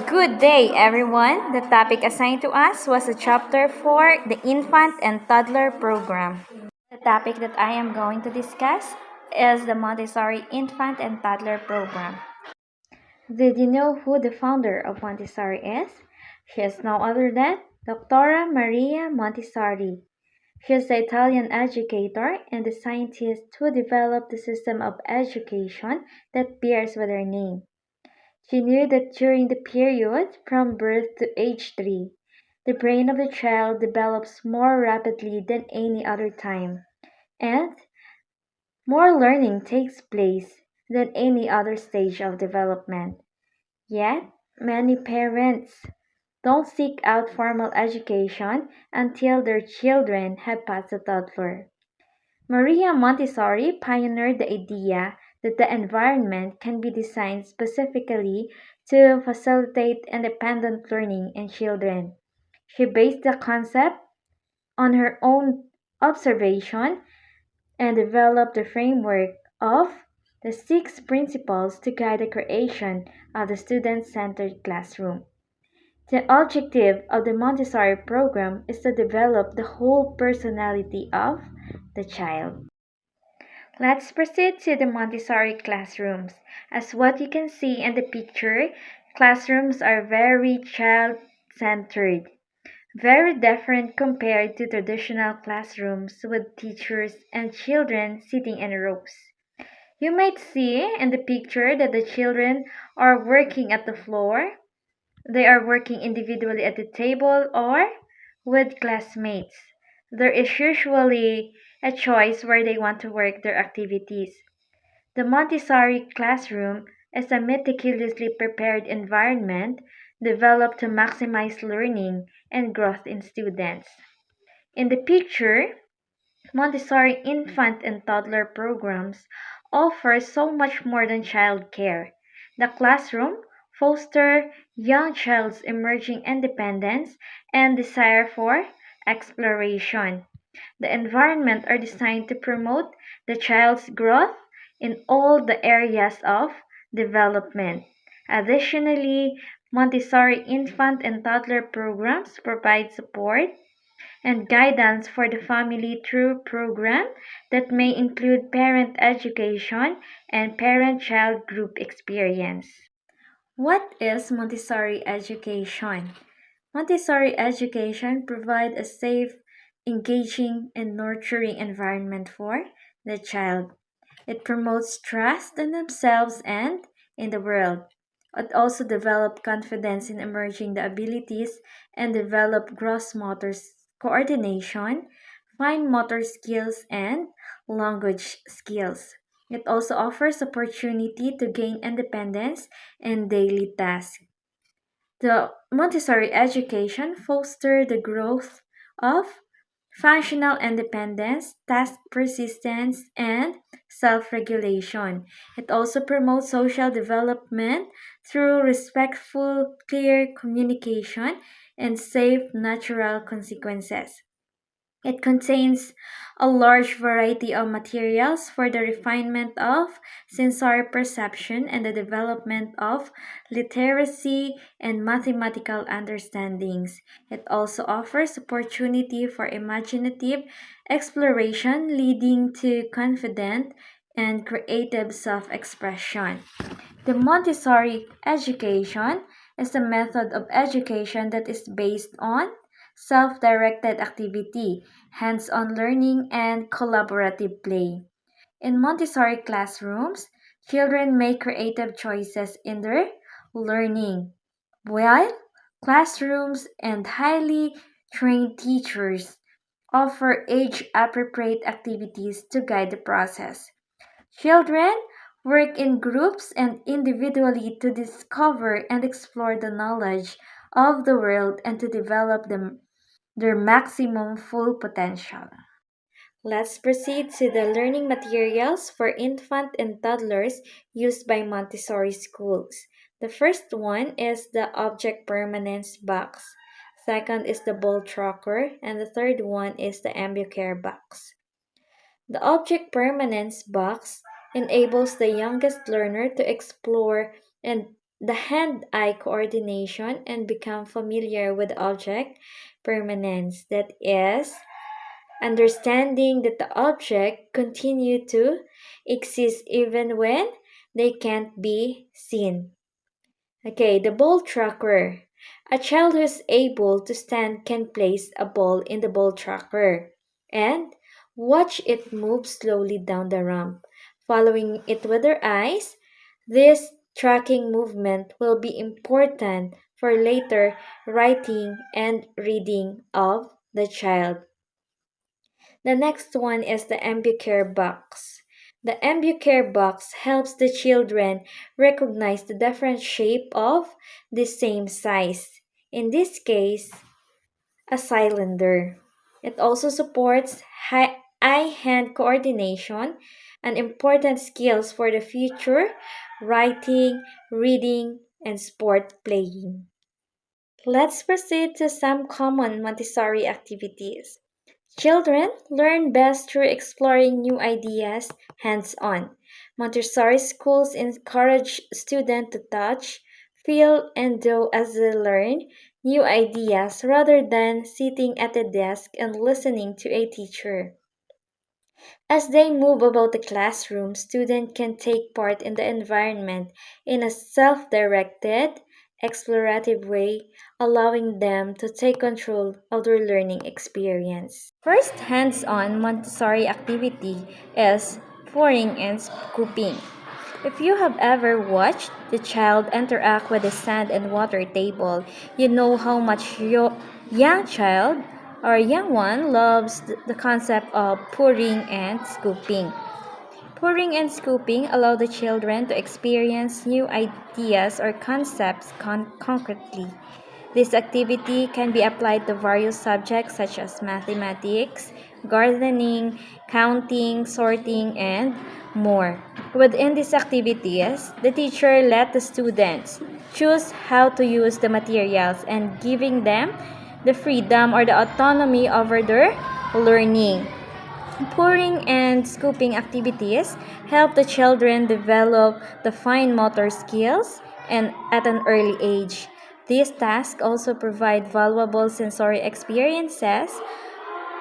Good day, everyone. The topic assigned to us was a chapter for the Infant and Toddler program. The topic that I am going to discuss is the Montessori Infant and Toddler program. Did you know who the founder of Montessori is? She is no other than Dr. Maria Montessori. She is the Italian educator and the scientist who developed the system of education that bears with her name. She knew that during the period from birth to age 3, the brain of the child develops more rapidly than any other time, and more learning takes place than any other stage of development. Yet, many parents don't seek out formal education until their children have passed the toddler. Maria Montessori pioneered the idea that the environment can be designed specifically to facilitate independent learning in children. She based the concept on her own observation and developed the framework of the 6 principles to guide the creation of the student-centered classroom. The objective of the Montessori program is to develop the whole personality of the child. Let's proceed to the Montessori classrooms. As what you can see in the picture, classrooms are very child-centered, very different compared to traditional classrooms with teachers and children sitting in rows. You might see in the picture that the children are working at the floor. They are working individually at the table or with classmates. There is usually a choice where they want to work their activities. The Montessori classroom is a meticulously prepared environment developed to maximize learning and growth in students. In the picture, Montessori infant and toddler programs offer so much more than child care. The classroom fosters young child's emerging independence and desire for exploration. The environment are designed to promote the child's growth in all the areas of development. Additionally, Montessori infant and toddler programs provide support and guidance for the family through programs that may include parent education and parent-child group experience. What is Montessori education? Montessori education provides a safe, engaging, and nurturing environment for the child. It promotes trust in themselves and in the world. It also develops confidence in emerging the abilities and develop gross motor coordination, fine motor skills, and language skills. It also offers opportunity to gain independence in daily tasks. The Montessori education fosters the growth of functional independence, task persistence, and self regulation. It also promotes social development through respectful, clear communication and safe, natural consequences. It contains a large variety of materials for the refinement of sensory perception and the development of literacy and mathematical understandings. It also offers opportunity for imaginative exploration, leading to confident and creative self-expression. The Montessori education is a method of education that is based on self-directed activity, hands-on learning, and collaborative play. In Montessori classrooms, children make creative choices in their learning, while classrooms and highly trained teachers offer age-appropriate activities to guide the process. Children work in groups and individually to discover and explore the knowledge of the world and to develop their maximum full potential. Let's proceed to the learning materials for infant and toddlers used by Montessori schools. The first one is the object permanence box. Second is the ball tracker, and the third one is the AmbuCare box. The object permanence box enables the youngest learner to explore and the hand-eye coordination and become familiar with object permanence. That is, understanding that the object continue to exist even when they can't be seen. Okay, the ball tracker. A child who is able to stand can place a ball in the ball tracker and watch it move slowly down the ramp. Following it with their eyes, this tracking movement will be important for later writing and reading of the child. The next one is the AmbuCare box. The AmbuCare box helps the children recognize the different shape of the same size. In this case, a cylinder. It also supports eye-hand coordination, an important skills for the future writing, reading, and sport playing. Let's proceed to some common Montessori activities. Children learn best through exploring new ideas hands-on. Montessori schools encourage students to touch, feel, and do as they learn new ideas rather than sitting at a desk and listening to a teacher. As they move about the classroom, students can take part in the environment in a self-directed, explorative way, allowing them to take control of their learning experience. First hands-on Montessori activity is pouring and scooping. If you have ever watched the child interact with the sand and water table, you know how much your young child or young one loves the concept of pouring and scooping. Pouring and scooping allow the children to experience new ideas or concepts concretely. This activity can be applied to various subjects such as mathematics, gardening, counting, sorting, and more. Within these activities, the teacher let the students choose how to use the materials and giving them the freedom or the autonomy over their learning. Pouring and scooping activities help the children develop the fine motor skills and at an early age. These tasks also provide valuable sensory experiences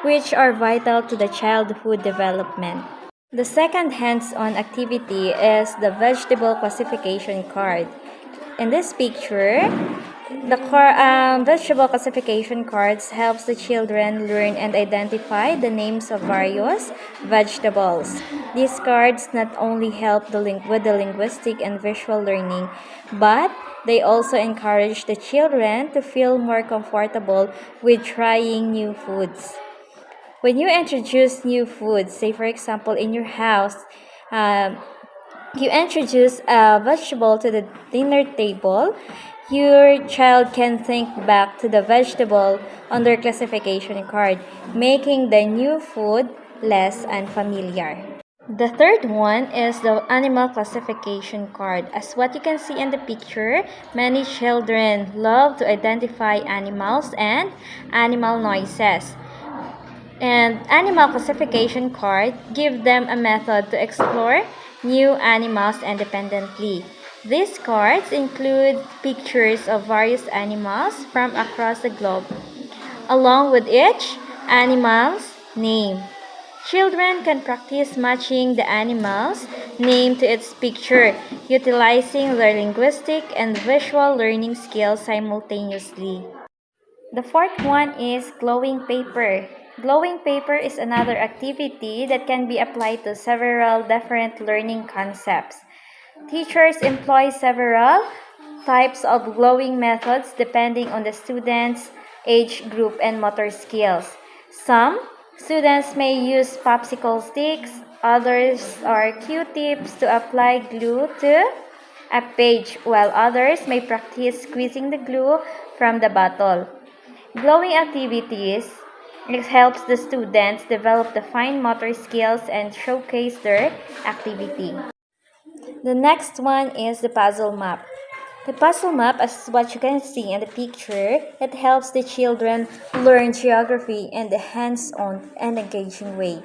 which are vital to the childhood development. The second hands-on activity is the vegetable classification card. In this picture, the vegetable classification cards helps the children learn and identify the names of various vegetables. These cards not only help with the linguistic and visual learning, but they also encourage the children to feel more comfortable with trying new foods. When you introduce new foods, say for example in your house, um, you introduce a vegetable to the dinner table, your child can think back to the vegetable on their classification card, making the new food less unfamiliar. The third one is the animal classification card. As what you can see in the picture, many children love to identify animals and animal noises. And animal classification card give them a method to explore new animals independently. These cards include pictures of various animals from across the globe, along with each animal's name. Children can practice matching the animal's name to its picture, utilizing their linguistic and visual learning skills simultaneously. The fourth one is glowing paper. Glowing paper is another activity that can be applied to several different learning concepts. Teachers employ several types of glowing methods depending on the student's age group and motor skills. Some students may use popsicle sticks, others are Q-tips to apply glue to a page, while others may practice squeezing the glue from the bottle. Glowing activities it helps the students develop the fine motor skills and showcase their activity. The next one is the puzzle map. The puzzle map, as what you can see in the picture, it helps the children learn geography in a hands-on and engaging way.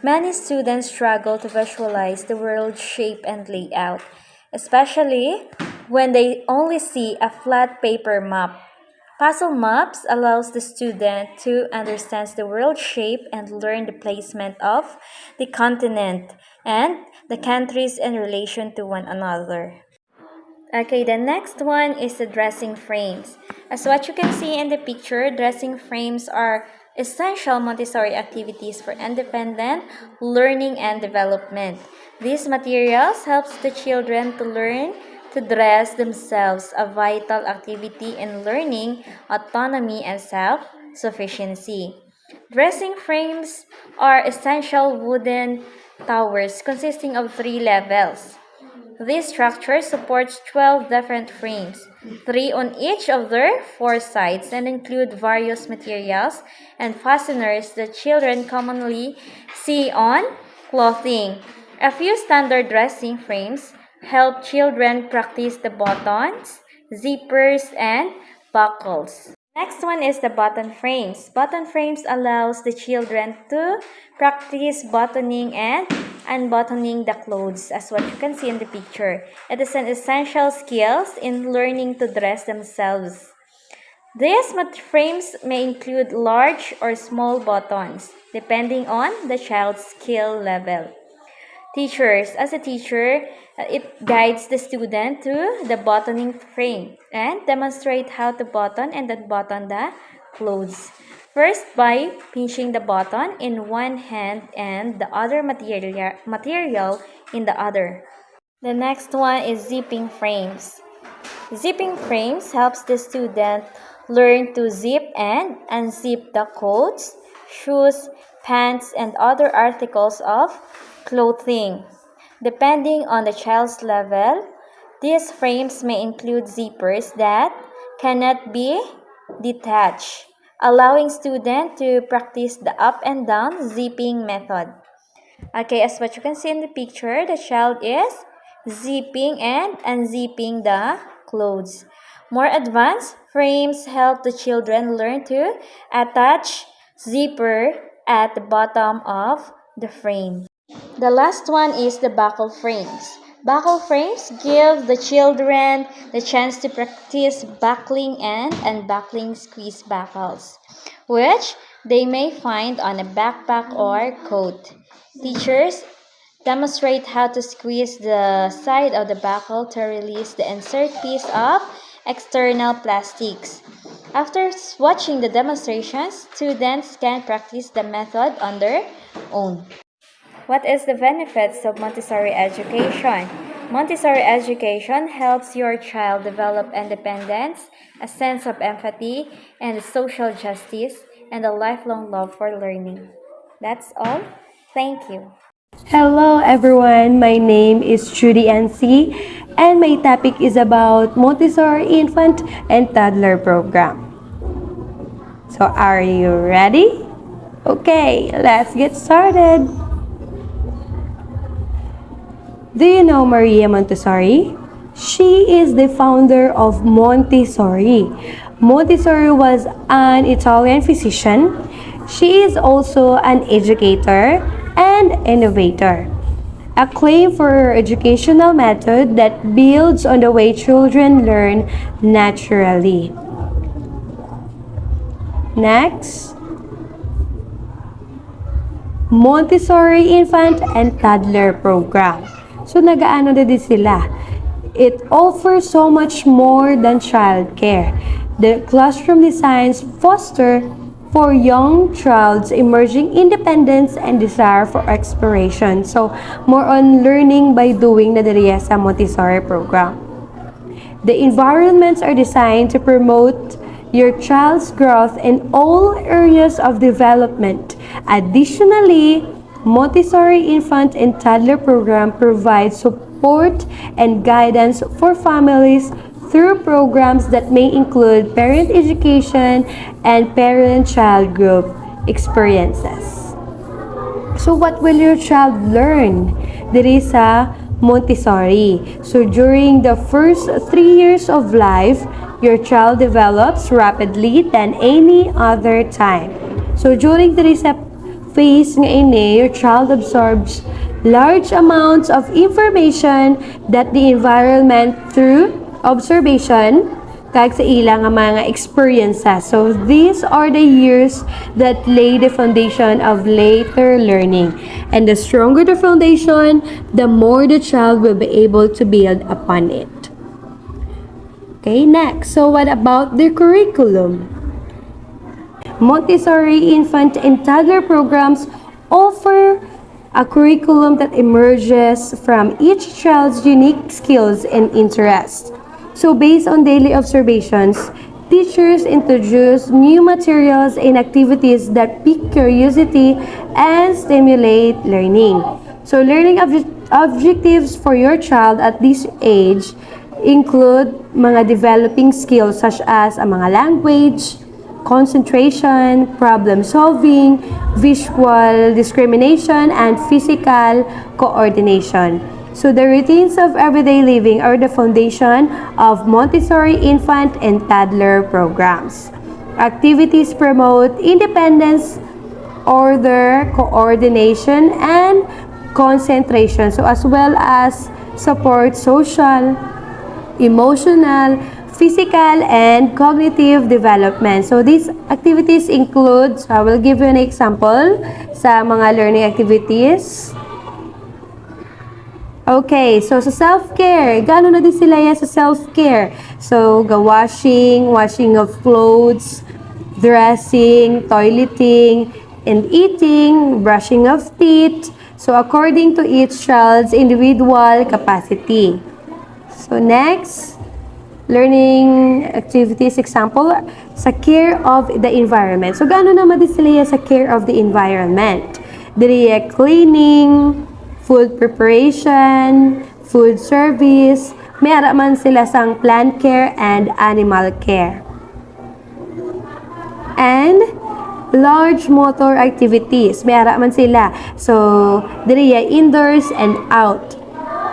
Many students struggle to visualize the world's shape and layout, especially when they only see a flat paper map. Puzzle maps allows the student to understand the world shape and learn the placement of the continent and the countries in relation to one another. Okay, the next one is the dressing frames. As what you can see in the picture, dressing frames are essential Montessori activities for independent learning and development. These materials helps the children to learn to dress themselves, a vital activity in learning autonomy and self-sufficiency. Dressing frames are essential wooden towers consisting of 3 levels. This structure supports 12 different frames, 3 on each of their 4 sides, and include various materials and fasteners that children commonly see on clothing. A few standard dressing frames help children practice the buttons, zippers, and buckles. Next one is the button frames. Button frames allows the children to practice buttoning and unbuttoning the clothes as what you can see in the picture. It is an essential skill in learning to dress themselves. These frames may include large or small buttons depending on the child's skill level. Teachers. As a teacher, it guides the student to the buttoning frame and demonstrate how to button and unbutton the clothes. First, by pinching the button in one hand and the other material in the other. The next one is zipping frames. Zipping frames helps the student learn to zip and unzip the coats, shoes, pants, and other articles of clothing. Depending on the child's level, these frames may include zippers that cannot be detached, allowing students to practice the up and down zipping method. Okay, as what you can see in the picture, the child is zipping and unzipping the clothes. More advanced frames help the children learn to attach zipper at the bottom of the frame. The last one is the buckle frames. Buckle frames give the children the chance to practice buckling and unbuckling squeeze buckles, which they may find on a backpack or coat. Teachers demonstrate how to squeeze the side of the buckle to release the insert piece of external plastics. After watching the demonstrations, students can practice the method on their own. What is the benefits of Montessori education? Montessori education helps your child develop independence, a sense of empathy, and social justice, and a lifelong love for learning. That's all. Thank you. Hello everyone, my name is Judy NC and my topic is about Montessori Infant and Toddler Program. So are you ready? Okay, let's get started. Do you know Maria Montessori? She is the founder of Montessori. Montessori was an Italian physician. She is also an educator and innovator. Acclaimed for her educational method that builds on the way children learn naturally. Next, Montessori Infant and Toddler Program. So nagaano na din sila. It offers so much more than childcare. The classroom designs foster for young child's emerging independence and desire for exploration. So, more on learning by doing na diriya sa Montessori program. The environments are designed to promote your child's growth in all areas of development. Additionally, Montessori Infant and Toddler Program provides support and guidance for families through programs that may include parent education and parent-child group experiences. So what will your child learn? Diri sa Montessori. So during the first 3 years of life, your child develops rapidly than any other time. So during diri sa phase nga ini, your child absorbs large amounts of information that the environment through observation, kag sa ilang nga mga experiences. So these are the years that lay the foundation of later learning. And the stronger the foundation, the more the child will be able to build upon it. Okay, next. So what about the curriculum? Montessori infant and toddler programs offer a curriculum that emerges from each child's unique skills and interests. So based on daily observations, teachers introduce new materials and activities that pique curiosity and stimulate learning. So learning objectives for your child at this age include mga developing skills such as ang mga language, concentration, problem solving, visual discrimination, and physical coordination. So the routines of everyday living are the foundation of Montessori infant and toddler programs. Activities promote independence, order, coordination, and concentration. So as well as support social, emotional, physical, and cognitive development. So these activities include, so I will give you an example sa mga learning activities. Okay, so sa self-care, gaano na din sila yan sa self-care? So, washing of clothes, dressing, toileting, and eating, brushing of teeth. So, according to each child's individual capacity. So, next, learning activities example sa care of the environment. So, gaano naman din sila yan sa care of the environment? Diri cleaning, food preparation, food service, may ara man sila sang plant care and animal care. And large motor activities, may ara man sila. So, diri indoors and out.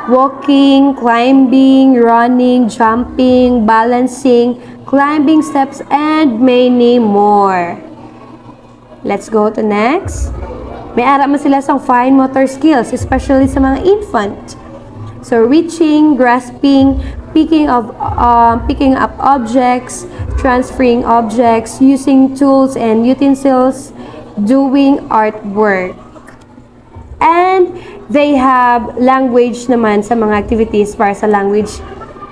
Walking, climbing, running, jumping, balancing, climbing steps, and many more. Let's go to next. May ara man sila sa fine motor skills, especially sa mga infant. So, reaching, grasping, picking up objects, transferring objects, using tools and utensils, doing artwork. And they have language naman sa mga activities para sa language,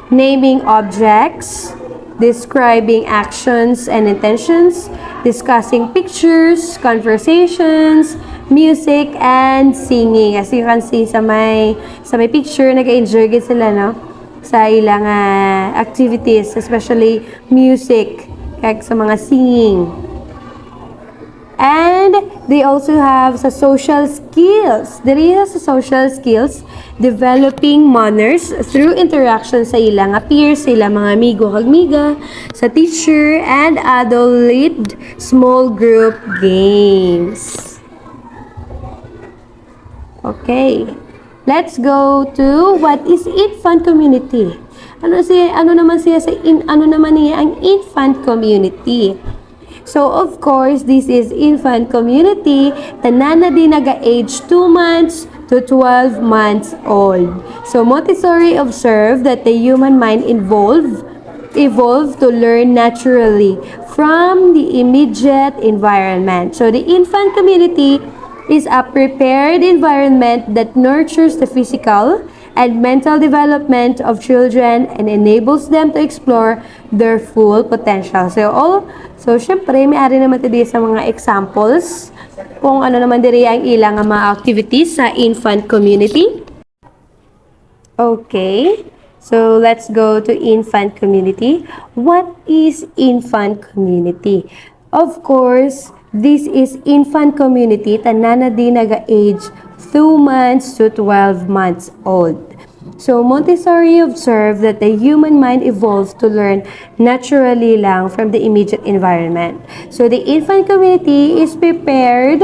naming objects, describing actions and intentions, discussing pictures, conversations, music, and singing. As you can see sa may picture, nag-enjoy sila, no? Sa ilang activities, especially music, kag sa mga singing. And they also have sa social skills. Diri sa social skills, developing manners through interaction sa ilang peers, sa ilang mga amigo kag miga, sa teacher, and adult small group games. Okay. Let's go to what is infant community. Ano naman niya ang infant community? So, of course, this is infant community. Tanan na din naga-age 2 months to 12 months old. So, Montessori observed that the human mind evolved to learn naturally from the immediate environment. So, the infant community is a prepared environment that nurtures the physical and mental development of children and enables them to explore their full potential. So syempre, may ari naman tayo sa mga examples kung ano naman diri ang ilang mga activities sa infant community. Okay, so let's go to infant community. What is infant community? Of course, this is infant community, tanan na din naga-age 2 months to 12 months old. So, Montessori observed that the human mind evolves to learn naturally lang from the immediate environment. So, the infant community is prepared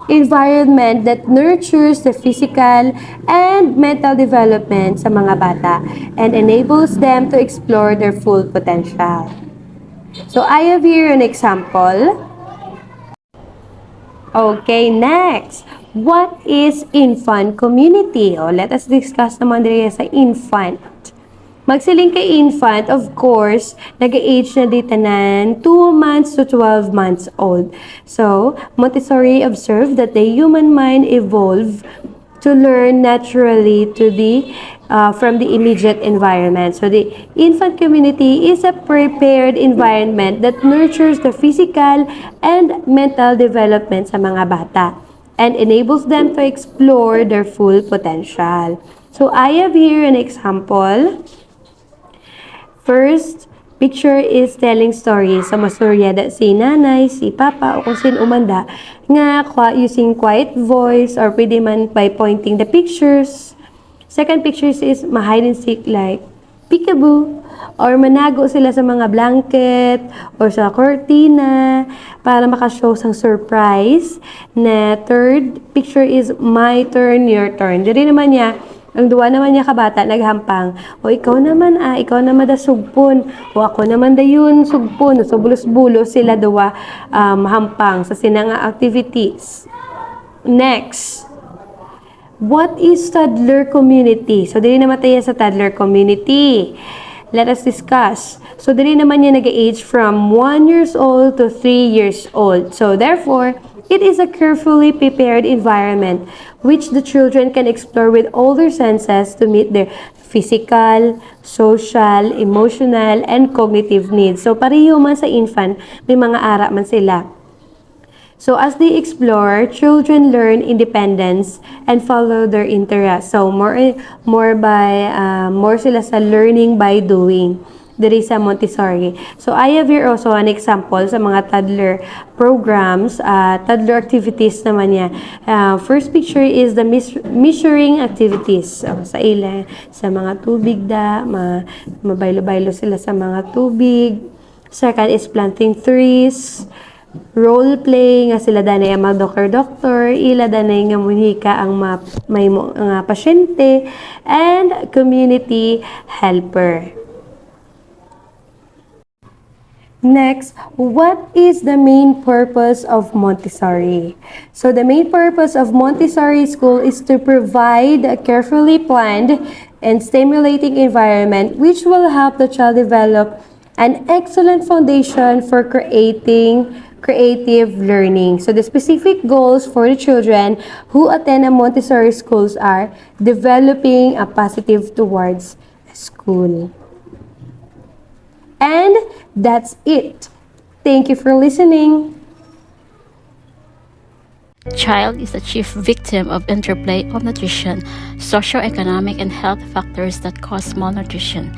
environment that nurtures the physical and mental development sa mga bata and enables them to explore their full potential. So, I have here an example. Okay, next. What is infant community? Let us discuss naman dito sa infant. Magsiling kay infant, of course, nag-age na di tanan 2 months to 12 months old. So, Montessori observed that the human mind evolved to learn naturally from the immediate environment. So, the infant community is a prepared environment that nurtures the physical and mental development sa mga bata and enables them to explore their full potential. So, I have here an example. First picture is telling stories. So, masurya that si nanay, si papa, o kung sino umanda, nga using quiet voice or pwede man by pointing the pictures. Second pictures is ma-hide and seek like peekaboo or manago sila sa mga blanket or sa cortina para makashow sang surprise. Na third picture is my turn, your turn. Diri naman niya, ang duwa naman niya kabata, naghampang. O ikaw naman ikaw naman da sugpon. O ako naman da yun sugpon. So bulos-bulos sila duwa hampang sa sinanga activities. Next. What is toddler community? So dili naman tayo sa toddler community. Let us discuss. So dili naman niya nag-age from 1 years old to 3 years old. So therefore, it is a carefully prepared environment which the children can explore with all their senses to meet their physical, social, emotional, and cognitive needs. So, pareho man sa infant, may mga ara man sila. So, as they explore, children learn independence and follow their interests. So, more sila sa learning by doing diri sa Montessori. So, I have here also an example sa mga toddler programs, toddler activities naman niya. First picture is the measuring activities. Sa ila, sa mga tubig mabaylo-baylo sila sa mga tubig. Second is planting trees. Role play nga sila danay ang mag-doctor, ila danay nga muhika ang may mga pasyente, and community helper. Next, what is the main purpose of Montessori? So the main purpose of Montessori school is to provide a carefully planned and stimulating environment which will help the child develop an excellent foundation for creative learning. So the specific goals for the children who attend a Montessori schools are developing a positive towards school. And that's it. Thank you for listening. Child is the chief victim of interplay of nutrition, socioeconomic and health factors that cause malnutrition.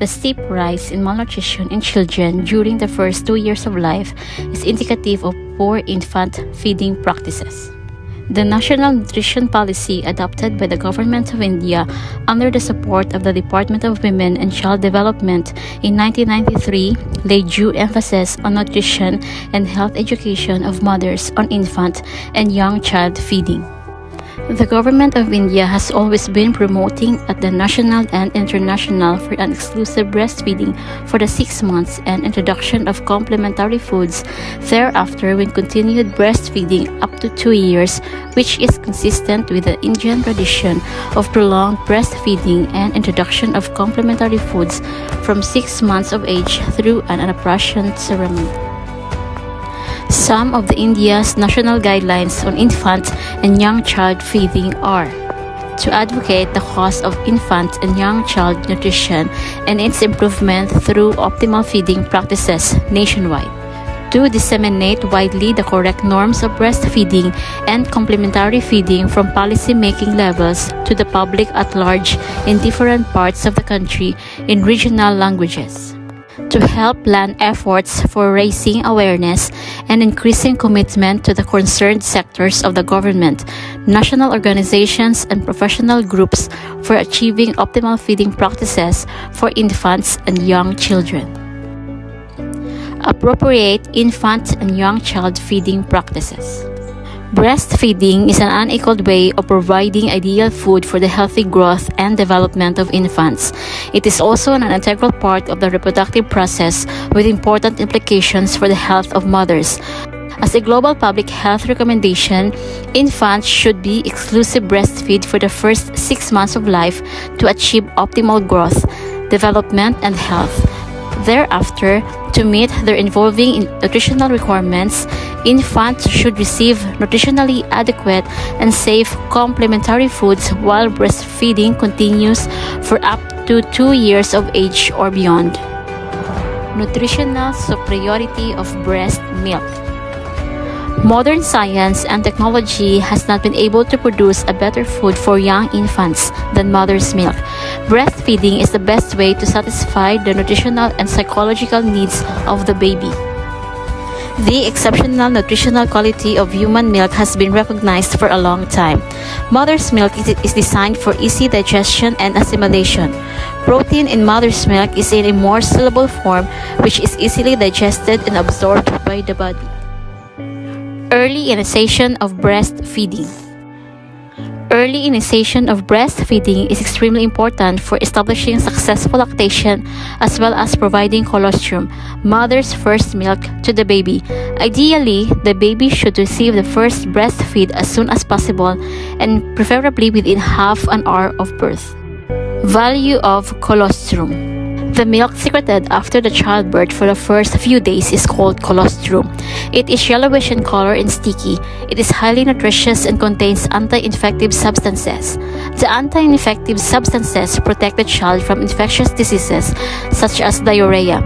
The steep rise in malnutrition in children during the first 2 years of life is indicative of poor infant feeding practices. The National Nutrition Policy adopted by the Government of India under the support of the Department of Women and Child Development in 1993 laid due emphasis on nutrition and health education of mothers on infant and young child feeding. The Government of India has always been promoting at the national and international for an exclusive breastfeeding for the 6 months and introduction of complementary foods thereafter when continued breastfeeding up to 2 years, which is consistent with the Indian tradition of prolonged breastfeeding and introduction of complementary foods from 6 months of age through an annuptial ceremony. Some of the India's national guidelines on infant and young child feeding are to advocate the cause of infant and young child nutrition and its improvement through optimal feeding practices nationwide, to disseminate widely the correct norms of breastfeeding and complementary feeding from policy-making levels to the public at large in different parts of the country in regional languages, to help plan efforts for raising awareness and increasing commitment to the concerned sectors of the government, national organizations, and professional groups for achieving optimal feeding practices for infants and young children. Appropriate infant and young child feeding practices. Breastfeeding is an unequaled way of providing ideal food for the healthy growth and development of infants. It is also an integral part of the reproductive process with important implications for the health of mothers. As a global public health recommendation, infants should be exclusive breastfed for the first 6 months of life to achieve optimal growth, development, and health. Thereafter, to meet their evolving nutritional requirements, infants should receive nutritionally adequate and safe complementary foods while breastfeeding continues for up to 2 years of age or beyond. Nutritional superiority of breast milk. Modern science and technology has not been able to produce a better food for young infants than mother's milk. Breastfeeding is the best way to satisfy the nutritional and psychological needs of the baby. The exceptional nutritional quality of human milk has been recognized for a long time. Mother's milk is designed for easy digestion and assimilation. Protein in mother's milk is in a more soluble form, which is easily digested and absorbed by the body. Early initiation of breastfeeding. Early initiation of breastfeeding is extremely important for establishing successful lactation as well as providing colostrum, mother's first milk, to the baby. Ideally, the baby should receive the first breastfeed as soon as possible and preferably within half an hour of birth. Value of colostrum. The milk secreted after the childbirth for the first few days is called colostrum. It is yellowish in color and sticky. It is highly nutritious and contains anti-infective substances. The anti-infective substances protect the child from infectious diseases such as diarrhea,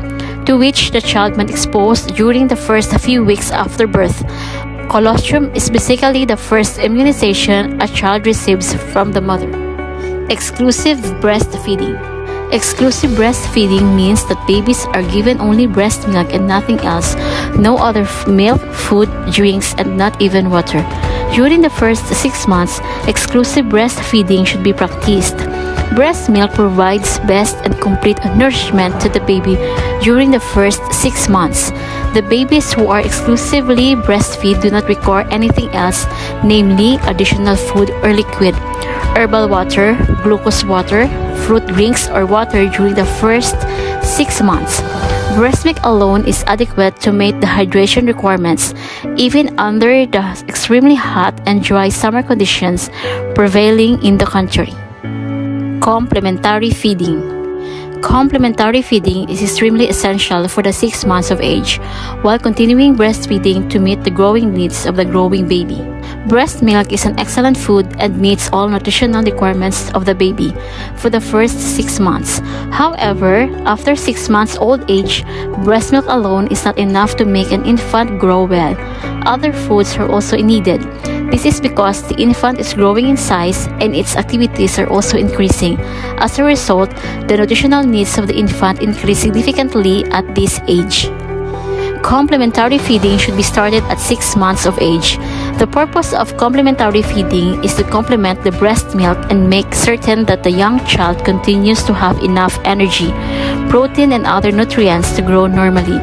to which the child might expose during the first few weeks after birth. Colostrum is basically the first immunization a child receives from the mother. Exclusive breastfeeding. Exclusive breastfeeding means that babies are given only breast milk and nothing else, no other milk, food, drinks, and not even water. During the first 6 months, exclusive breastfeeding should be practiced. Breast milk provides best and complete nourishment to the baby during the first 6 months. The babies who are exclusively breastfed do not require anything else, namely additional food or liquid, herbal water, glucose water, fruit drinks, or water during the first 6 months. Breast milk alone is adequate to meet the hydration requirements, even under the extremely hot and dry summer conditions prevailing in the country. Complementary feeding. Complementary feeding is extremely essential for the 6 months of age, while continuing breastfeeding to meet the growing needs of the growing baby. Breast milk is an excellent food and meets all nutritional requirements of the baby for the first 6 months. However, after 6 months old age, breast milk alone is not enough to make an infant grow well. Other foods are also needed. This is because the infant is growing in size and its activities are also increasing. As a result, the nutritional needs of the infant increase significantly at this age. Complementary feeding should be started at 6 months of age. The purpose of complementary feeding is to complement the breast milk and make certain that the young child continues to have enough energy, protein, and other nutrients to grow normally.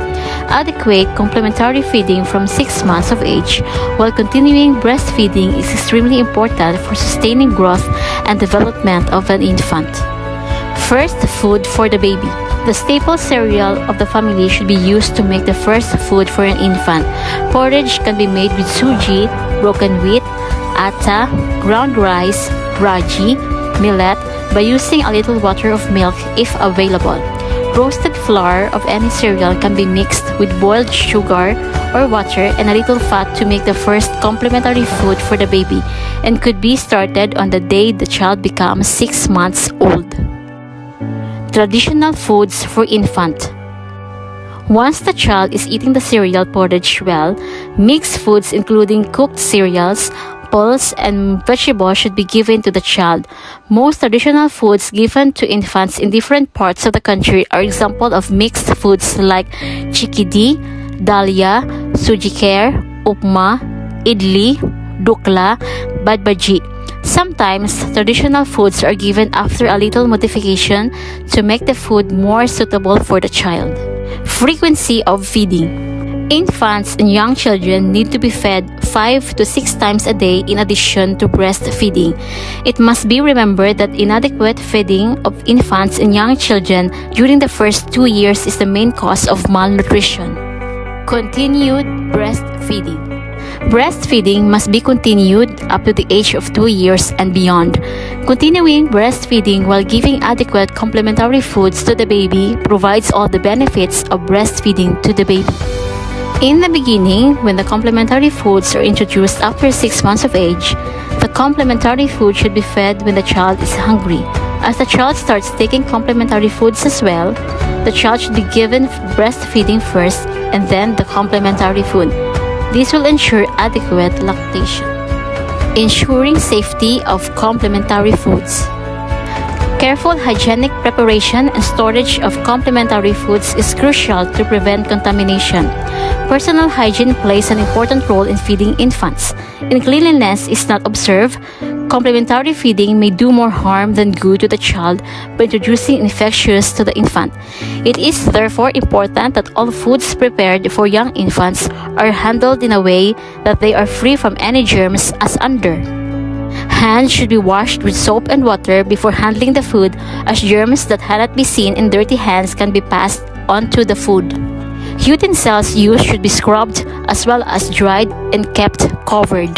Adequate complementary feeding from 6 months of age while continuing breastfeeding is extremely important for sustaining growth and development of an infant. First food for the baby. The staple cereal of the family should be used to make the first food for an infant. Porridge can be made with suji, broken wheat, atta, ground rice, ragi, millet by using a little water of milk if available. Roasted flour of any cereal can be mixed with boiled sugar or water and a little fat to make the first complementary food for the baby and could be started on the day the child becomes 6 months old. Traditional foods for infant. Once the child is eating the cereal porridge well, mixed foods including cooked cereals, pulse, and vegetables should be given to the child. Most traditional foods given to infants in different parts of the country are examples of mixed foods like chikidi, dalia, sujikher, upma, idli, dukla, badbaji. Sometimes, traditional foods are given after a little modification to make the food more suitable for the child. Frequency of feeding. Infants and young children need to be fed 5 to 6 times a day in addition to breastfeeding. It must be remembered that inadequate feeding of infants and young children during the first 2 years is the main cause of malnutrition. Continued breastfeeding. Breastfeeding must be continued up to the age of 2 years and beyond. Continuing breastfeeding while giving adequate complementary foods to the baby provides all the benefits of breastfeeding to the baby. In the beginning, when the complementary foods are introduced after 6 months of age, the complementary food should be fed when the child is hungry. As the child starts taking complementary foods as well, the child should be given breastfeeding first and then the complementary food. This will ensure adequate lactation. Ensuring safety of complementary foods. Careful hygienic preparation and storage of complementary foods is crucial to prevent contamination. Personal hygiene plays an important role in feeding infants. If cleanliness is not observed, complementary feeding may do more harm than good to the child by introducing infections to the infant. It is therefore important that all foods prepared for young infants are handled in a way that they are free from any germs as under. Hands should be washed with soap and water before handling the food, as germs that cannot be seen in dirty hands can be passed on to the food. Utensils used should be scrubbed as well as dried and kept covered.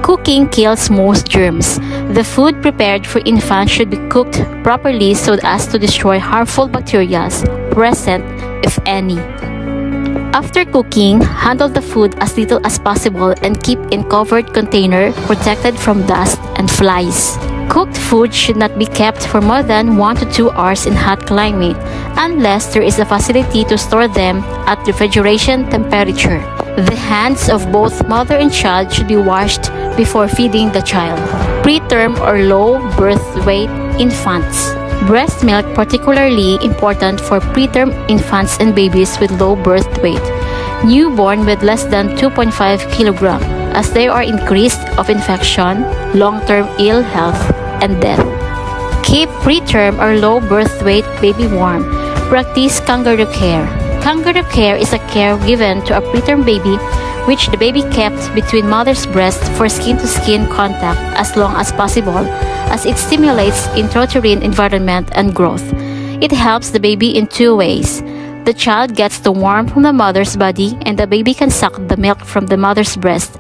Cooking kills most germs. The food prepared for infants should be cooked properly so as to destroy harmful bacteria present, if any. After cooking, handle the food as little as possible and keep in covered container protected from dust and flies. Cooked food should not be kept for more than 1 to 2 hours in hot climate unless there is a facility to store them at refrigeration temperature. The hands of both mother and child should be washed before feeding the child. Preterm or low birth weight infants. Breast milk particularly important for preterm infants and babies with low birth weight. Newborn with less than 2.5 kg, as they are increased of infection, long-term ill health, and death. Keep preterm or low birth weight baby warm. Practice kangaroo care. Kangaroo care is a care given to a preterm baby which the baby kept between mother's breast for skin-to-skin contact as long as possible, as it stimulates intrauterine environment and growth. It helps the baby in 2 ways. The child gets the warmth from the mother's body and the baby can suck the milk from the mother's breast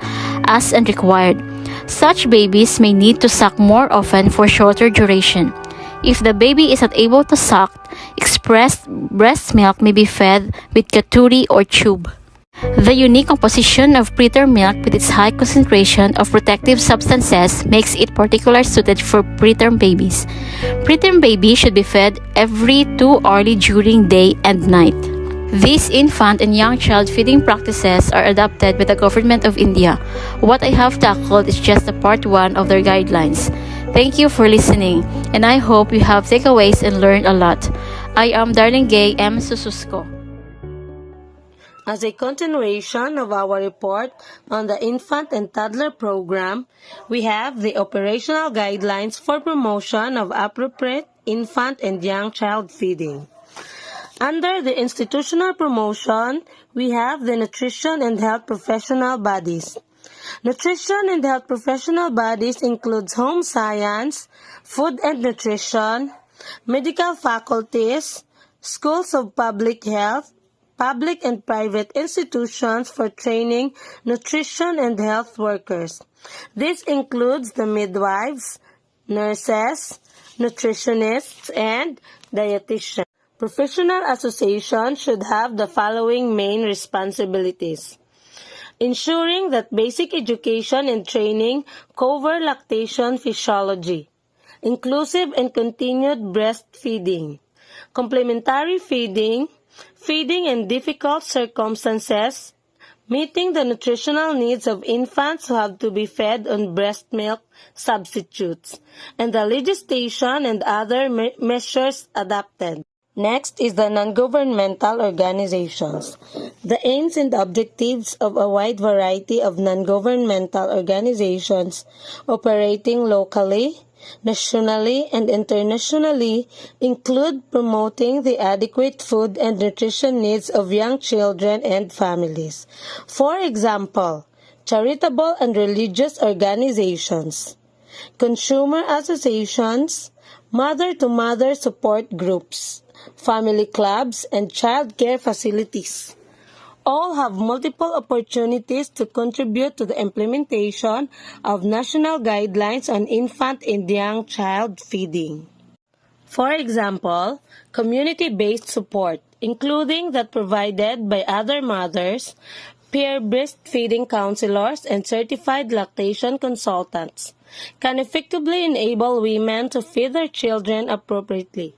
as and required. Such babies may need to suck more often for shorter duration. If the baby is not able to suck, expressed breast milk may be fed with katuri or tube. The unique composition of preterm milk with its high concentration of protective substances makes it particularly suited for preterm babies. Preterm babies should be fed every 2 hours during day and night. These infant and young child feeding practices are adopted by the Government of India. What I have tackled is just a part 1 of their guidelines. Thank you for listening, and I hope you have takeaways and learned a lot. I am Darling Gay M. Sususco. As a continuation of our report on the infant and toddler program, we have the operational guidelines for promotion of appropriate infant and young child feeding. Under the institutional promotion, we have the nutrition and health professional bodies. Nutrition and health professional bodies includes home science, food and nutrition, medical faculties, schools of public health, public and private institutions for training nutrition and health workers. This includes the midwives, nurses, nutritionists, and dietitians. Professional associations should have the following main responsibilities: ensuring that basic education and training cover lactation physiology, inclusive and continued breastfeeding, complementary feeding, feeding in difficult circumstances, meeting the nutritional needs of infants who have to be fed on breast milk substitutes, and the legislation and other measures adopted. Next is the non-governmental organizations. The aims and objectives of a wide variety of non-governmental organizations operating locally, nationally, and internationally include promoting the adequate food and nutrition needs of young children and families. For example, charitable and religious organizations, consumer associations, mother-to-mother support groups, family clubs, and child care facilities. all have multiple opportunities to contribute to the implementation of national guidelines on infant and young child feeding. For example, community-based support, including that provided by other mothers, peer breastfeeding counselors, and certified lactation consultants, can effectively enable women to feed their children appropriately.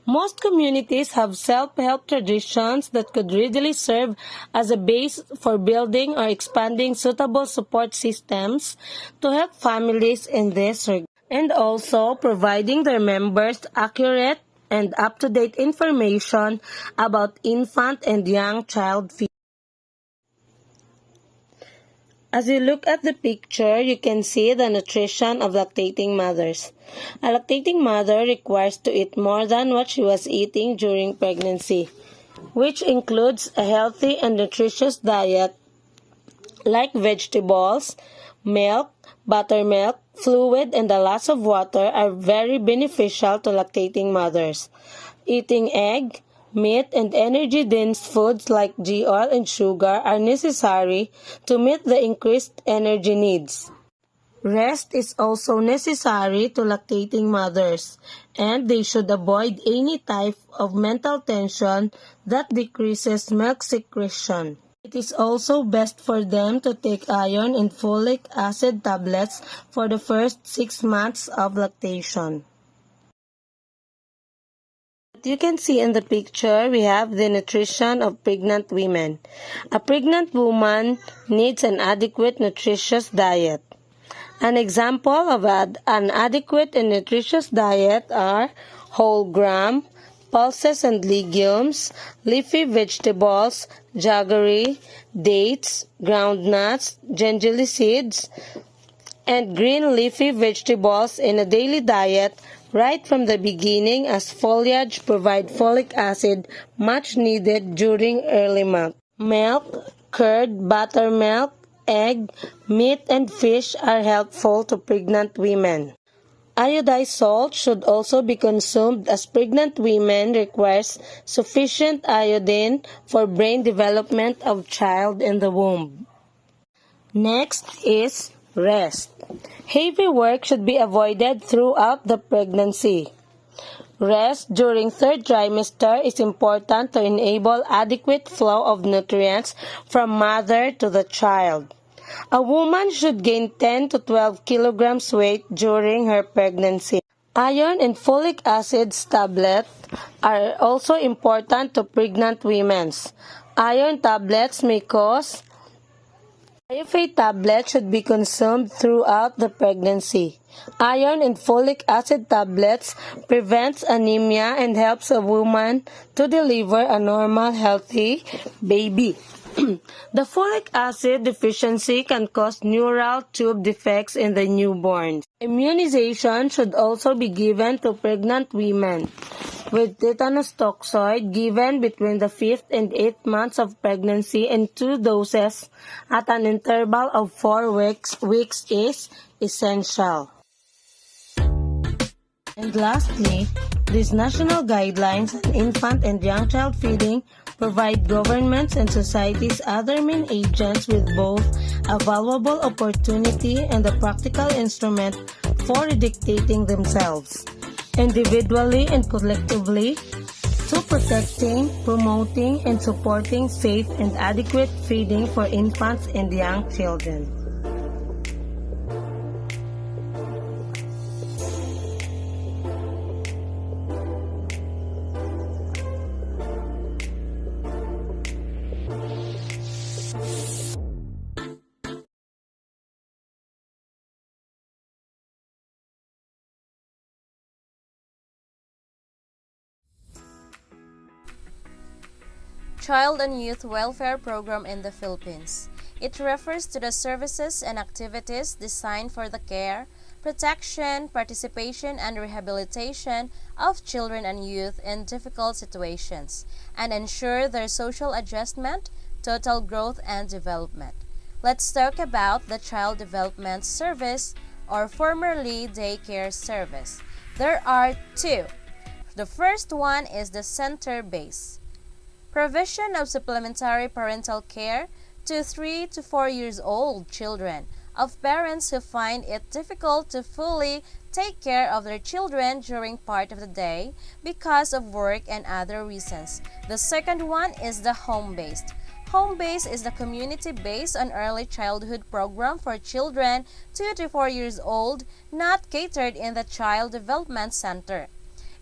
Most communities have self-help traditions that could readily serve as a base for building or expanding suitable support systems to help families in this regard, and also providing their members accurate and up-to-date information about infant and young child feeding. As you look at the picture, you can see the nutrition of lactating mothers. A lactating mother requires to eat more than what she was eating during pregnancy, which includes a healthy and nutritious diet like vegetables, milk, buttermilk, fluid, and a lot of water are very beneficial to lactating mothers. Eating egg, meat, and energy-dense foods like ghee oil and sugar are necessary to meet the increased energy needs. Rest is also necessary to lactating mothers, and they should avoid any type of mental tension that decreases milk secretion. It is also best for them to take iron and folic acid tablets for the first 6 months of lactation. You can see in the picture, we have the nutrition of pregnant women. A pregnant woman needs an adequate nutritious diet. An example of an adequate and nutritious diet are whole gram, pulses and legumes, leafy vegetables, jaggery, dates, groundnuts, gingerly seeds, and green leafy vegetables in a daily diet right from the beginning, as foliage provide folic acid much needed during early months. Milk, curd, buttermilk, egg, meat, and fish are helpful to pregnant women. Iodized salt should also be consumed as pregnant women requires sufficient iodine for brain development of child in the womb. Next is rest. Heavy work should be avoided throughout the pregnancy. Rest during third trimester is important to enable adequate flow of nutrients from mother to the child. A woman should gain 10 to 12 kilograms weight during her pregnancy. Iron and folic acid tablets are also important to pregnant women. Iron tablets may cause IFA tablets should be consumed throughout the pregnancy. Iron and folic acid tablets prevents anemia and helps a woman to deliver a normal, healthy baby. The folic acid deficiency can cause neural tube defects in the newborn. Immunization should also be given to pregnant women, with tetanus toxoid given between the 5th and 8th months of pregnancy in 2 doses at an interval of 4 weeks is essential. And lastly, these national guidelines on infant and young child feeding provide governments and society's other main agents with both a valuable opportunity and a practical instrument for dictating themselves, individually and collectively, to protecting, promoting, and supporting safe and adequate feeding for infants and young children. Child and Youth Welfare Program in the Philippines. It refers to the services and activities designed for the care, protection, participation, and rehabilitation of children and youth in difficult situations, and ensure their social adjustment, total growth, and development. Let's talk about the Child Development Service, or formerly Daycare Service. There are two. The first one is the center base. provision of supplementary parental care to 3 to 4 years old children of parents who find it difficult to fully take care of their children during part of the day because of work and other reasons. The second one is the home-based. Home-based is the community-based and early childhood program for children 2 to 4 years old, not catered in the Child Development Center.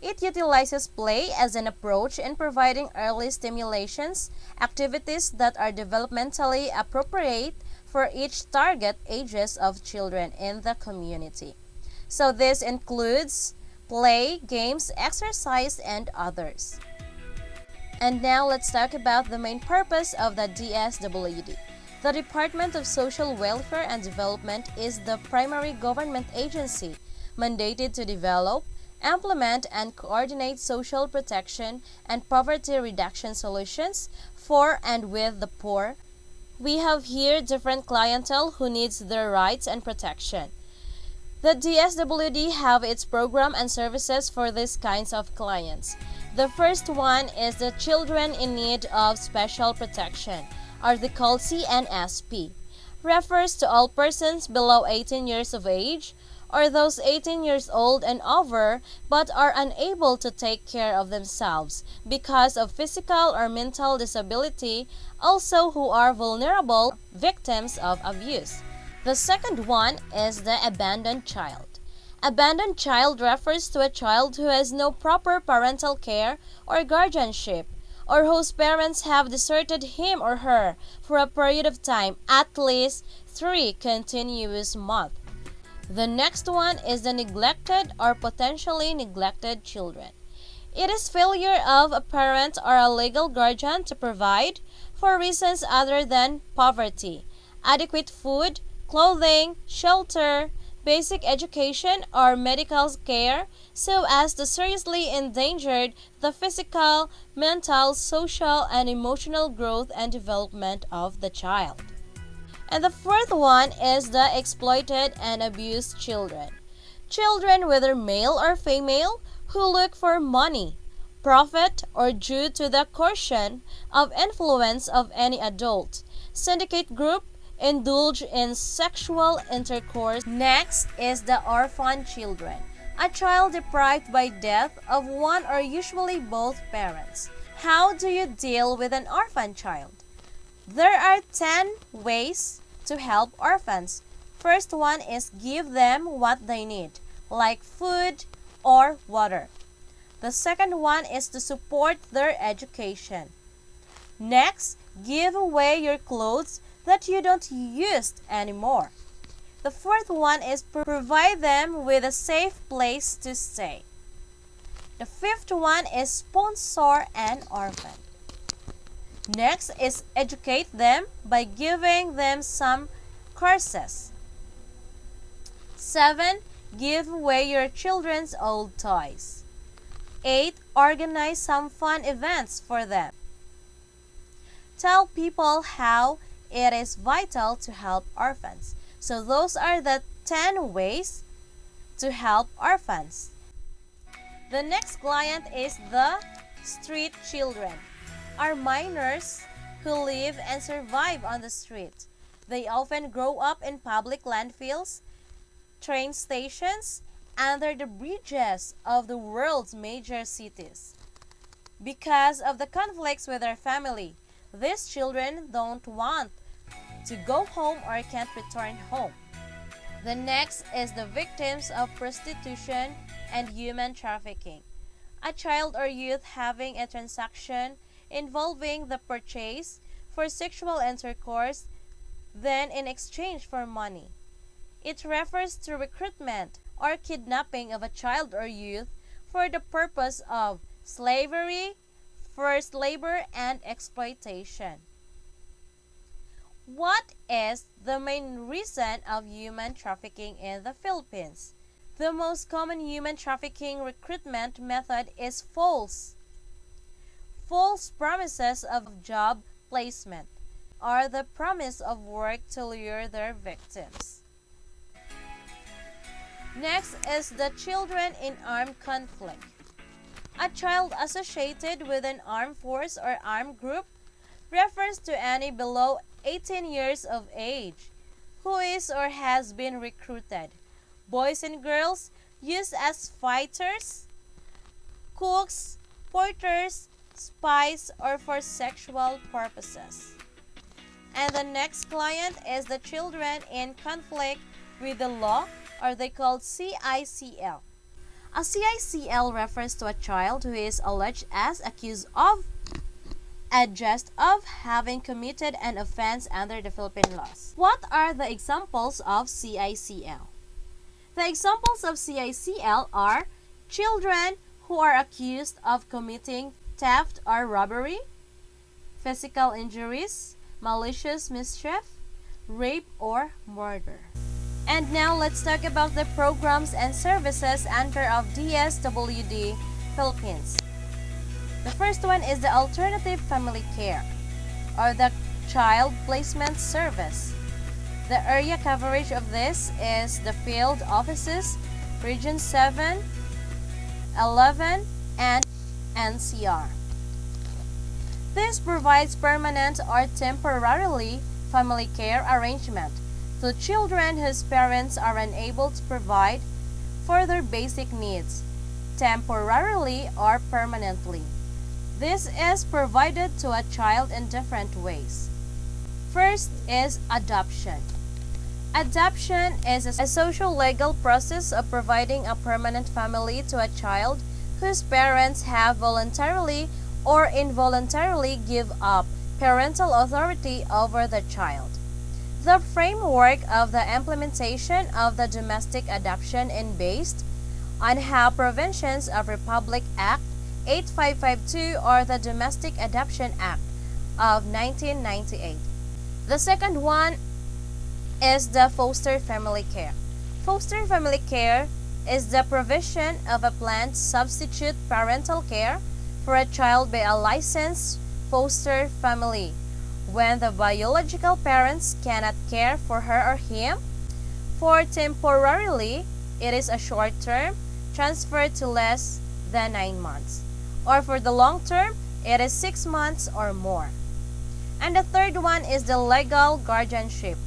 It utilizes play as an approach in providing early stimulations, activities that are developmentally appropriate for each target ages of children in the community. So this includes play, games, exercise, and others. And now let's talk about the main purpose of the DSWD. The Department of Social Welfare and Development is the primary government agency mandated to develop, implement, and coordinate social protection and poverty reduction solutions for and with the poor. We have here different clientele who needs their rights and protection. The DSWD have its program and services for these kinds of clients. The first one is the Children in Need of Special Protection, or the called CNSP. Refers to all persons below 18 years of age or those 18 years old and over but are unable to take care of themselves because of physical or mental disability, also who are vulnerable victims of abuse. The second one is the abandoned child. Abandoned child refers to a child who has no proper parental care or guardianship, or whose parents have deserted him or her for a period of time, at least 3 continuous months. The next one is the neglected or potentially neglected children. It is failure of a parent or a legal guardian to provide, for reasons other than poverty, adequate food, clothing, shelter, basic education, or medical care so as to seriously endanger the physical, mental, social, and emotional growth and development of the child. And the fourth one is the exploited and abused children. Children, whether male or female, who look for money, profit, or due to the coercion of influence of any adult, syndicate group, indulge in sexual intercourse. Next is the orphan children, a child deprived by death of one or usually both parents. How do you deal with an orphan child? There are 10 ways to help orphans. First one is give them what they need, like food or water. The second one is to support their education. Next, give away your clothes that you don't use anymore. The fourth one is provide them with a safe place to stay. The fifth one is sponsor an orphan. Next is educate them by giving them some courses. 7. Give away your children's old toys. 8. Organize some fun events for them. Tell people how it is vital to help orphans. So those are the 10 ways to help orphans. The next client is the street children, are minors who live and survive on the street. They often grow up in public landfills, train stations, under the bridges of the world's major cities. Because of the conflicts with their family, these children don't want to go home or can't return home. The next is the victims of prostitution and human trafficking. A child or youth having a transaction involving the purchase for sexual intercourse, then in exchange for money. It refers to recruitment or kidnapping of a child or youth for the purpose of slavery, forced labor, and exploitation. What is the main reason of human trafficking in the Philippines? The most common human trafficking recruitment method is false promises of job placement or the promise of work to lure their victims. Next is the children in armed conflict. A child associated with an armed force or armed group refers to any below 18 years of age who is or has been recruited. Boys and girls used as fighters, cooks, porters, spies, or for sexual purposes. And the next client is the children in conflict with the law, or they called CICL. A CICL refers to a child who is alleged as accused of adjust of having committed an offense under the Philippine laws. What are the examples of CICL? The examples of CICL are children who are accused of committing theft or robbery, physical injuries, malicious mischief, rape, or murder. And now let's talk about the programs and services under of DSWD Philippines. The first one is the Alternative Family Care or the Child Placement Service. The area coverage of this is the field offices, Region 7, 11, and NCR. This provides permanent or temporarily family care arrangement to children whose parents are unable to provide for their basic needs, temporarily or permanently. This is provided to a child in different ways. First is adoption. Adoption is a social legal process of providing a permanent family to a child whose parents have voluntarily or involuntarily give up parental authority over the child. The framework of the implementation of the domestic adoption is based on how provisions of Republic Act 8552 or the Domestic Adoption Act of 1998. The second one is the foster family care. Foster family care is the provision of a planned substitute parental care for a child by a licensed foster family when the biological parents cannot care for her or him. For temporarily, it is a short term transfer to less than 9 months. Or for the long term, it is 6 months or more. And the third one is the legal guardianship.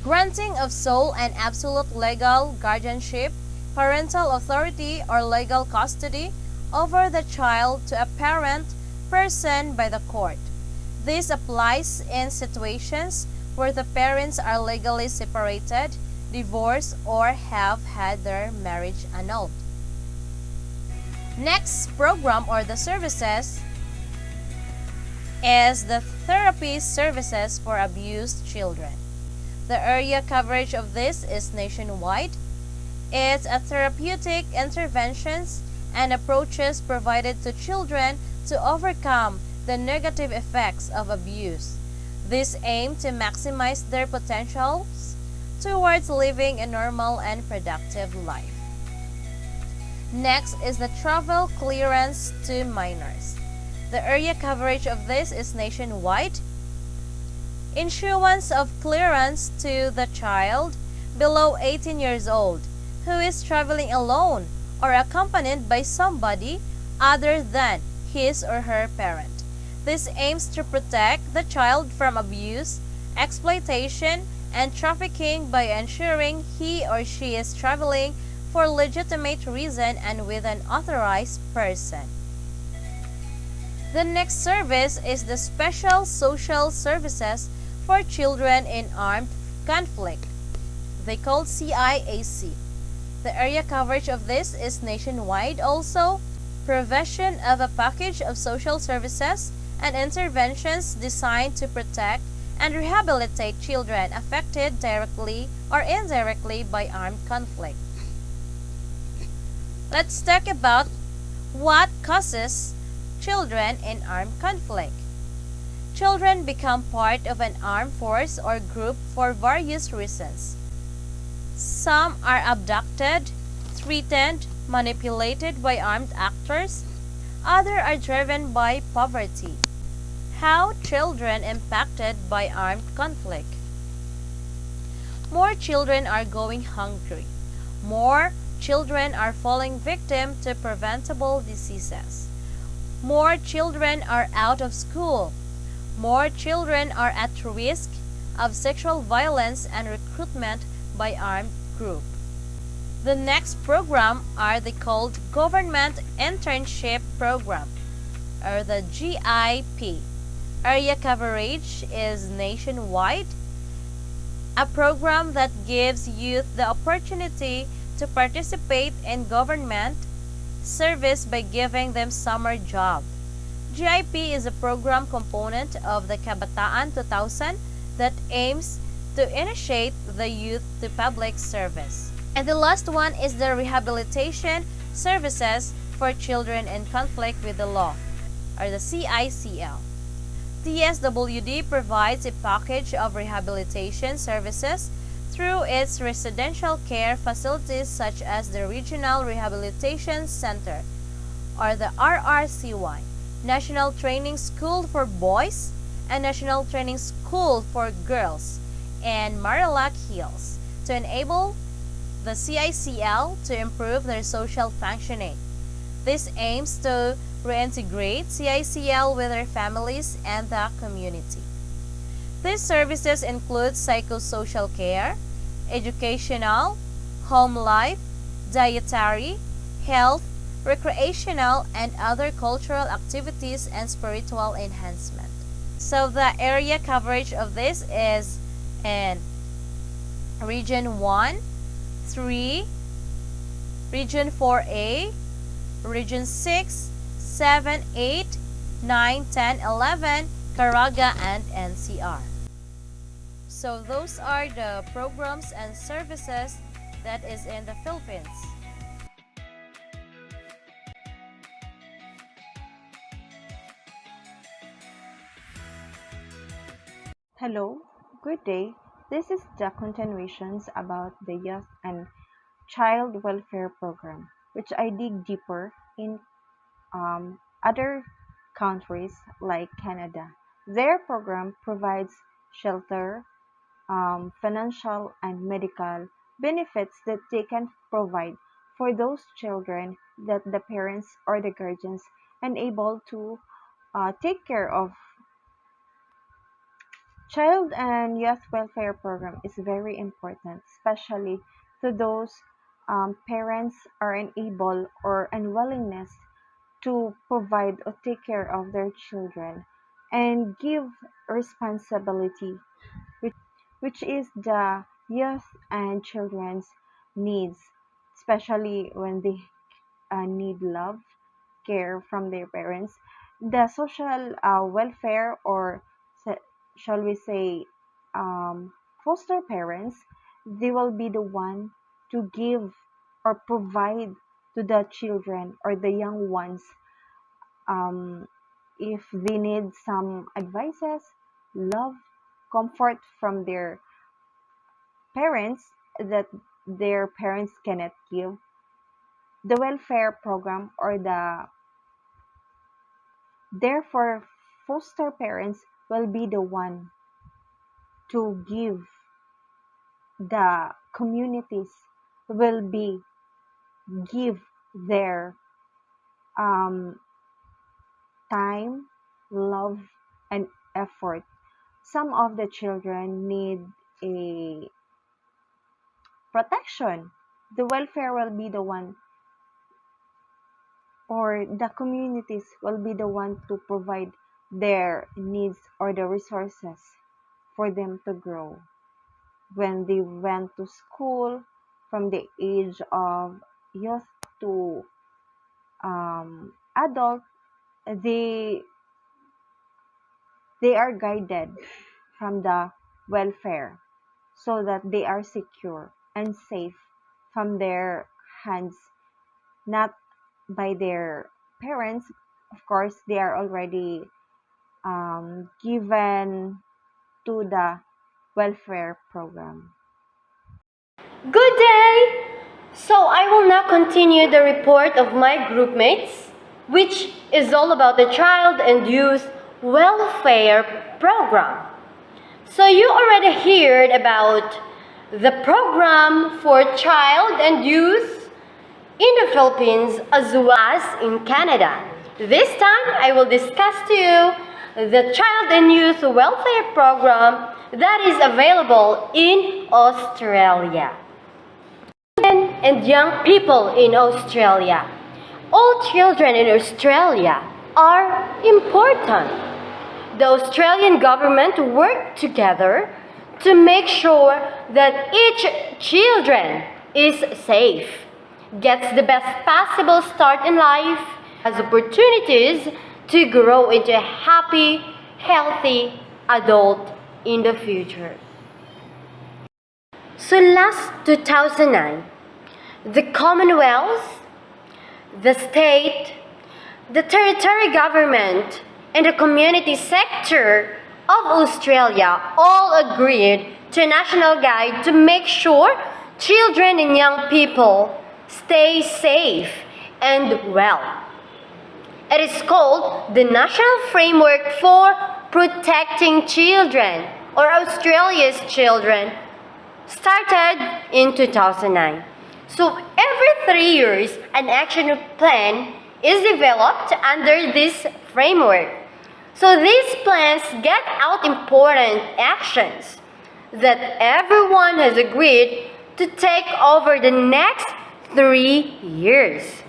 Granting of sole and absolute legal guardianship, parental authority, or legal custody over the child to a parent person by the court. This applies in situations where the parents are legally separated, divorced, or have had their marriage annulled. Next program or the services is the therapy services for abused children. The area coverage of this is nationwide. It's a therapeutic interventions and approaches provided to children to overcome the negative effects of abuse. This aim to maximize their potentials towards living a normal and productive life. Next is the travel clearance to minors. The area coverage of this is nationwide. Issuance of clearance to the child below 18 years old who is traveling alone or accompanied by somebody other than his or her parent. This aims to protect the child from abuse, exploitation, and trafficking by ensuring he or she is traveling for legitimate reason and with an authorized person. The next service is the Special Social Services for Children in Armed Conflict. They called CIAC. The area coverage of this is nationwide also. Provision of a package of social services and interventions designed to protect and rehabilitate children affected directly or indirectly by armed conflict. Let's talk about what causes children in armed conflict. Children become part of an armed force or group for various reasons. Some are abducted, threatened, manipulated by armed actors. Others are driven by poverty. How children impacted by armed conflict. More children are going hungry. More children are falling victim to preventable diseases. More children are out of school. More children are at risk of sexual violence and recruitment by armed groups. The next program are the called Government Internship Program, or the GIP. Area coverage is nationwide, a program that gives youth the opportunity to participate in government service by giving them summer job. GIP is a program component of the Kabataan 2000 that aims to initiate the youth to public service. And the last one is the Rehabilitation Services for Children in Conflict with the Law, or the CICL. TSWD provides a package of rehabilitation services through its residential care facilities such as the Regional Rehabilitation Center, or the RRCY, National Training School for Boys, and National Training School for Girls, and Marilac Hills, to enable the CICL to improve their social functioning. This aims to reintegrate CICL with their families and the community. These services include psychosocial care, educational, home life, dietary, health, recreational, and other cultural activities and spiritual enhancement. So the area coverage of this is in Region 1, 3, Region 4A, Region 6, 7, 8, 9, 10, 11, Caraga, and NCR. So those are the programs and services that is in the Philippines. Hello, good day. This is the continuations about the Youth and Child Welfare Program, which I dig deeper in other countries like Canada. Their program provides shelter, financial, and medical benefits that they can provide for those children that the parents or the guardians unable to take care of. Child and youth welfare program is very important, especially to those parents are unable or unwillingness to provide or take care of their children and give responsibility, which, which is the youth and children's needs, especially when they need love, care from their parents. The social welfare, or shall we say, foster parents, they will be the one to give or provide to the children or the young ones, um, if they need some advices, love, comfort from their parents that their parents cannot give. The welfare program, or the therefore foster parents, will be the one to give. The communities will be give their um, time, love, and effort. Some of the children need a protection. The welfare will be the one, or the communities will be the one to provide their needs or the resources for them to grow. When they went to school, from the age of youth to adult, they they are guided from the welfare so that they are secure and safe from their hands, not by their parents. Of course, they are already given to the welfare program. Good day! So I will now continue the report of my groupmates, which is all about the Child and Youth Welfare Program. So you already heard about the program for child and youth in the Philippines as well as in Canada. This time, I will discuss to you the Child and Youth Welfare Program that is available in Australia. Children and young people in Australia. All children in Australia are important. The Australian government work together to make sure that each children is safe, gets the best possible start in life, has opportunities to grow into a happy, healthy adult in the future. So last 2009, the Commonwealth, the state, the territory government, and the community sector of Australia all agreed to a national guide to make sure children and young people stay safe and well. It is called the National Framework for Protecting Children, or Australia's Children, started in 2009. So every 3 years, an action plan is developed under this framework. So these plans get out important actions that everyone has agreed to take over the next 3 years.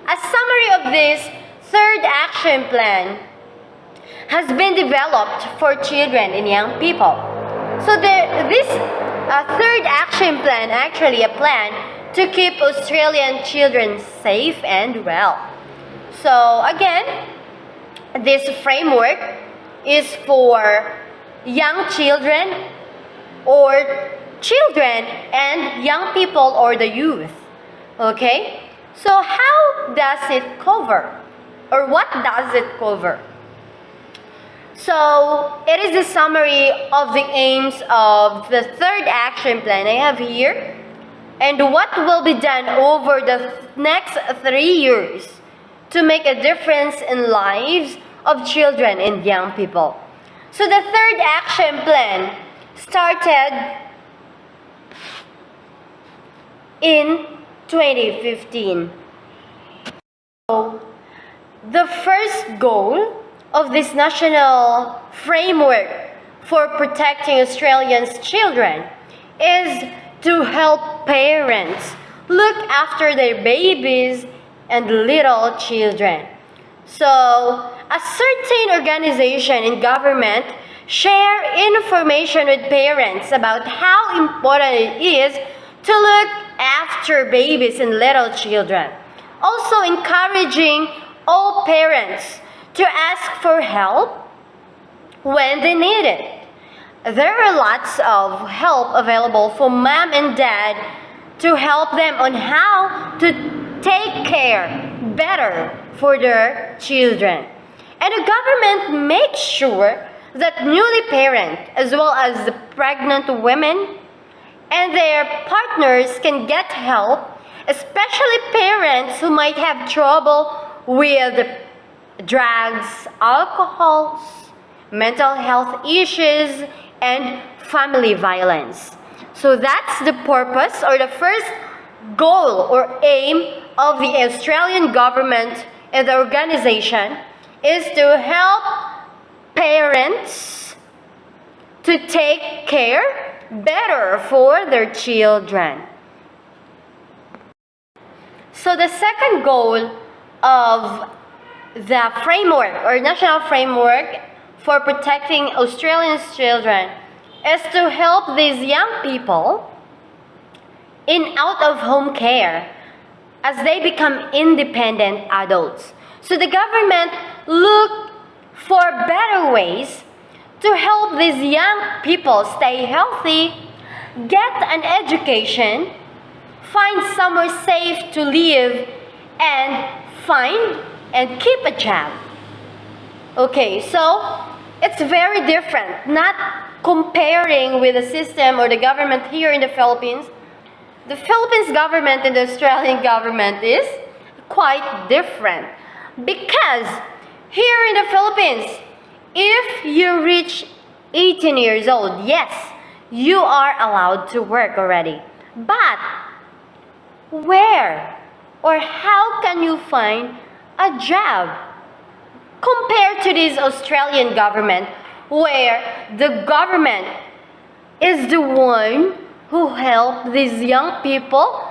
A summary of this third action plan has been developed for children and young people. So this third action plan actually a plan to keep Australian children safe and well. So again, this framework is for young children or children and young people or the youth. Okay? So how does it cover? Or what does it cover? So it is a summary of the aims of the third action plan I have here and what will be done over the next 3 years to make a difference in lives of children and young people. So the third action plan started in 2015. So the first goal of this national framework for protecting Australians' children is to help parents look after their babies and little children. So, a certain organization in government share information with parents about how important it is to look after babies and little children. Also encouraging all parents to ask for help when they need it. There are lots of help available for mom and dad to help them on how to take care better for their children. And the government makes sure that newly parent as well as the pregnant women and their partners can get help, especially parents who might have trouble with drugs, alcohol, mental health issues, and family violence. So that's the purpose or the first goal or aim of the Australian government and the organization is to help parents to take care better for their children. So the second goal of the framework or national framework for protecting Australians' children is to help these young people in out-of-home care as they become independent adults. So the government look for better ways to help these young people stay healthy, get an education, find somewhere safe to live, and find and keep a job. Okay, so it's very different. Not comparing with the system or the government here in the Philippines. The Philippines government and the Australian government is quite different. Because here in the Philippines, if you reach 18 years old, yes, you are allowed to work already. But where or how can you find a job? Compared to this Australian government, where the government is the one who help these young people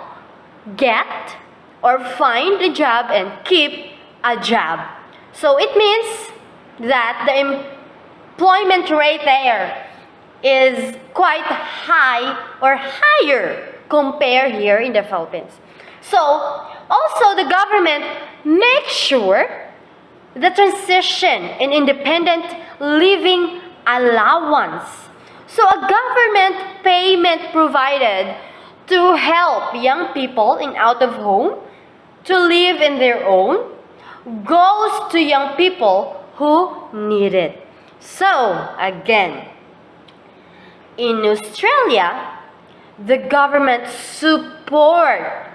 get or find a job and keep a job. So it means that the employment rate there is quite high or higher compared here in the Philippines. So also the government makes sure the transition in independent living allowance. So a government payment provided to help young people in out of home to live in their own goes to young people who need it. So again, in Australia, the government support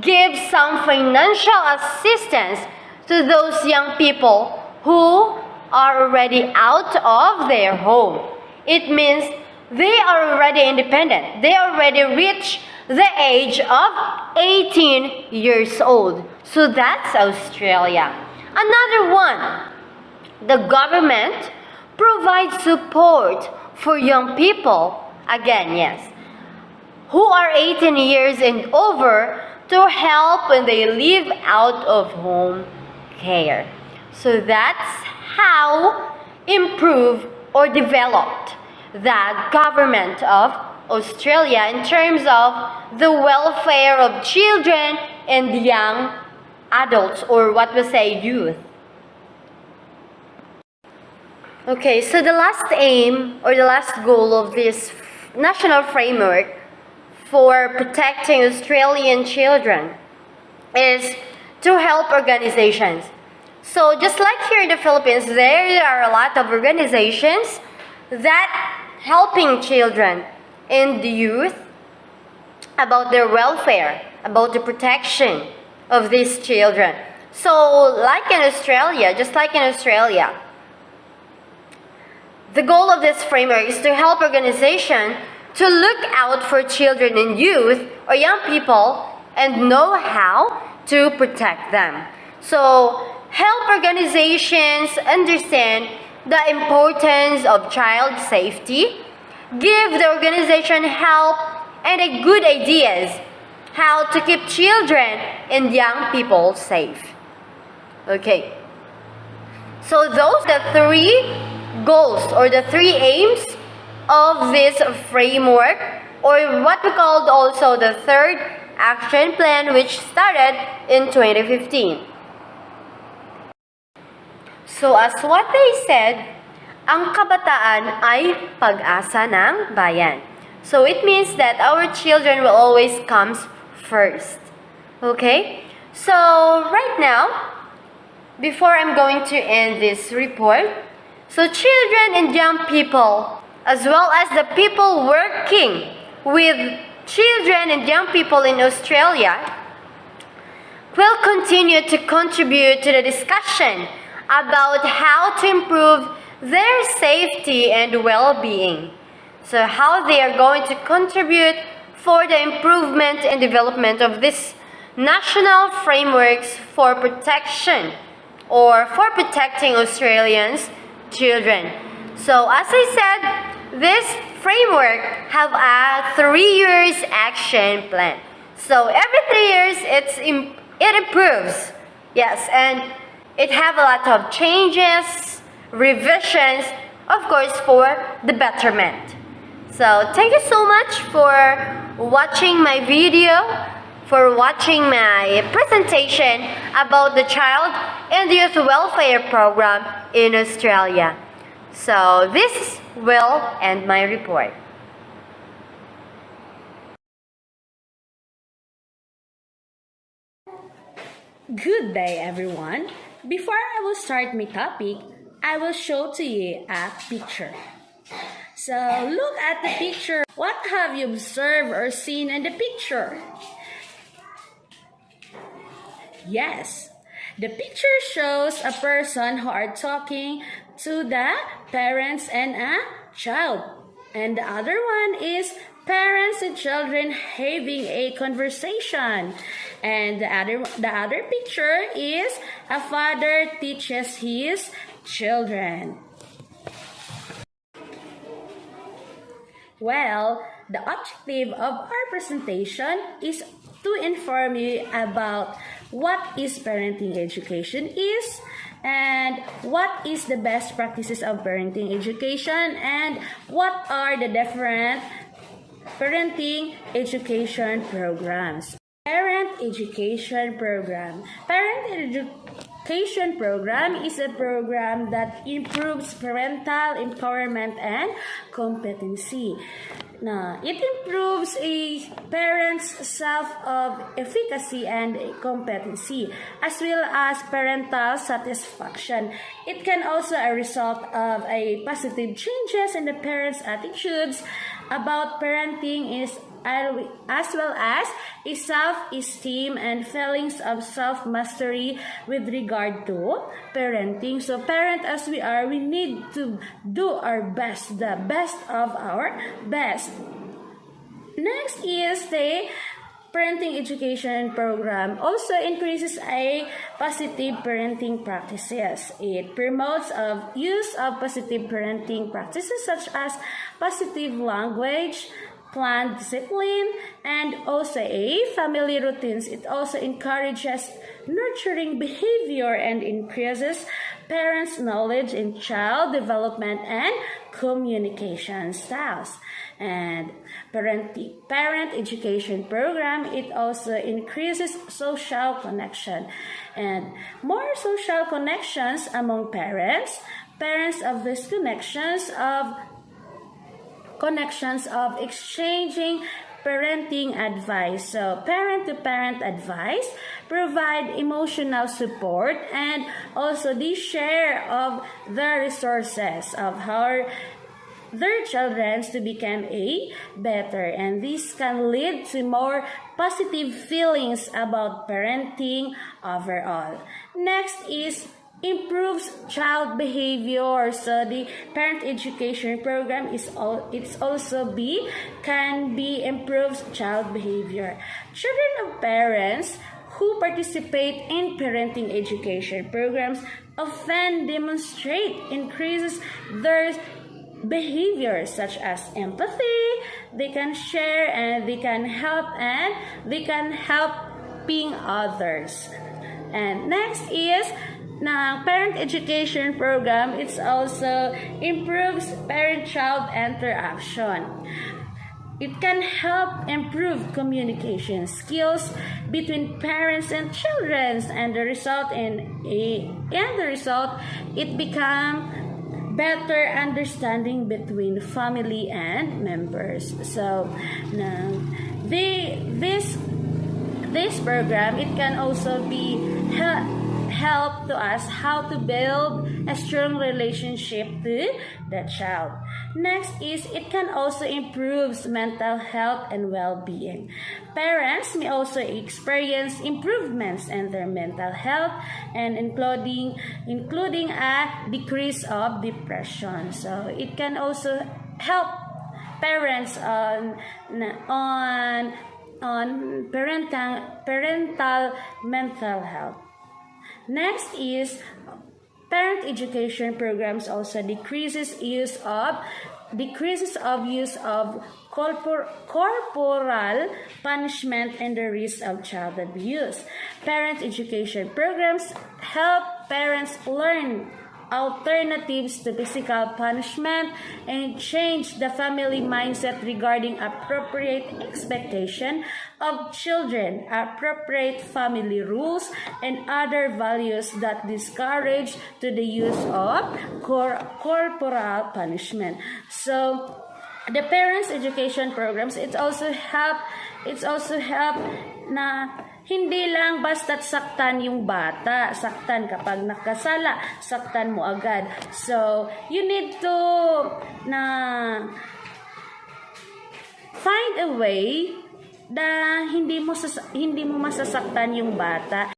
gives some financial assistance to those young people who are already out of their home. It means they are already independent. They already reach the age of 18 years old. So that's Australia. Another one, the government provides support for young people, again, yes, who are 18 years and over to help when they live out of home care. So that's how improved or developed the government of Australia in terms of the welfare of children and young adults, or what we say youth. Okay, so the last aim or the last goal of this national framework for protecting Australian children is to help organizations. So just like here in the Philippines, there are a lot of organizations that helping children and the youth about their welfare, about the protection of these children. So like in Australia, just like in Australia, the goal of this framework is to help organizations to look out for children and youth or young people and know how to protect them. So help organizations understand the importance of child safety, give the organization help and a good ideas how to keep children and young people safe. Okay. So those are the three goals or the three aims of this framework, or what we called also the third action plan, which started in 2015. So as what they said, ang kabataan ay pag-asa ng bayan. So it means that our children will always come first. Okay? So right now, before I'm going to end this report, so children and young people, as well as the people working with children and young people in Australia, will continue to contribute to the discussion about how to improve their safety and well-being. So how they are going to contribute for the improvement and development of this national frameworks for protection or for protecting Australians' children. So as I said, this framework have a 3 years action plan. So every 3 years it improves. Yes, and it have a lot of changes, revisions, of course, for the betterment. So thank you so much for watching my video, for watching my presentation about the Child and Youth Welfare Program in Australia. So this will end my report. Good day, everyone. Before I will start my topic, I will show to you a picture. So look at the picture. What have you observed or seen in the picture? Yes, the picture shows a person who are talking to the parents and a child. And the other one is parents and children having a conversation. And the other picture is a father teaches his children. Well, the objective of our presentation is to inform you about what is parenting education is, and what is the best practices of parenting education, and what are the different parenting education programs. Parent education program. Parent education program is a program that improves parental empowerment and competency. Now, it improves a parent's self-efficacy and competency, as well as parental satisfaction. It can also a result of a positive changes in the parents' attitudes about parenting, as well as a self-esteem and feelings of self-mastery with regard to parenting. So parent as we are, we need to do our best, the best of our best. Next is the parenting education program also increases a positive parenting practices. It promotes of use of positive parenting practices such as positive language, planned discipline, and also a family routines. It also encourages nurturing behavior and increases parents' knowledge in child development and communication styles. And parent education program, it also increases social connection and more social connections among parents of these connections of exchanging parenting advice. So parent-to-parent advice provide emotional support and also the share of the resources of how their children to become a better, and this can lead to more positive feelings about parenting overall. Next is improves child behavior. So the parent education program can be improves child behavior. Children of parents who participate in parenting education programs often demonstrate increases their behaviors such as empathy. They can share and they can helping others. And next is na parent education program, it also improves parent-child interaction. It can help improve communication skills between parents and children, and the result it become better understanding between family and members. So now this program, it can also be help to us how to build a strong relationship to the child. Next is it can also improve mental health and well-being. Parents may also experience improvements in their mental health, and including a decrease of depression. So it can also help parents on parental mental health. Next is parent education programs also decreases use of corporal punishment and the risk of child abuse. Parent education programs help parents learn alternatives to physical punishment and change the family mindset regarding appropriate expectation of children, appropriate family rules, and other values that discourage to the use of corporal punishment. So the parents education programs, it also help na hindi lang basta't saktan yung bata. Saktan kapag nakasala, saktan mo agad. So, you need to find a way na hindi mo masasaktan yung bata.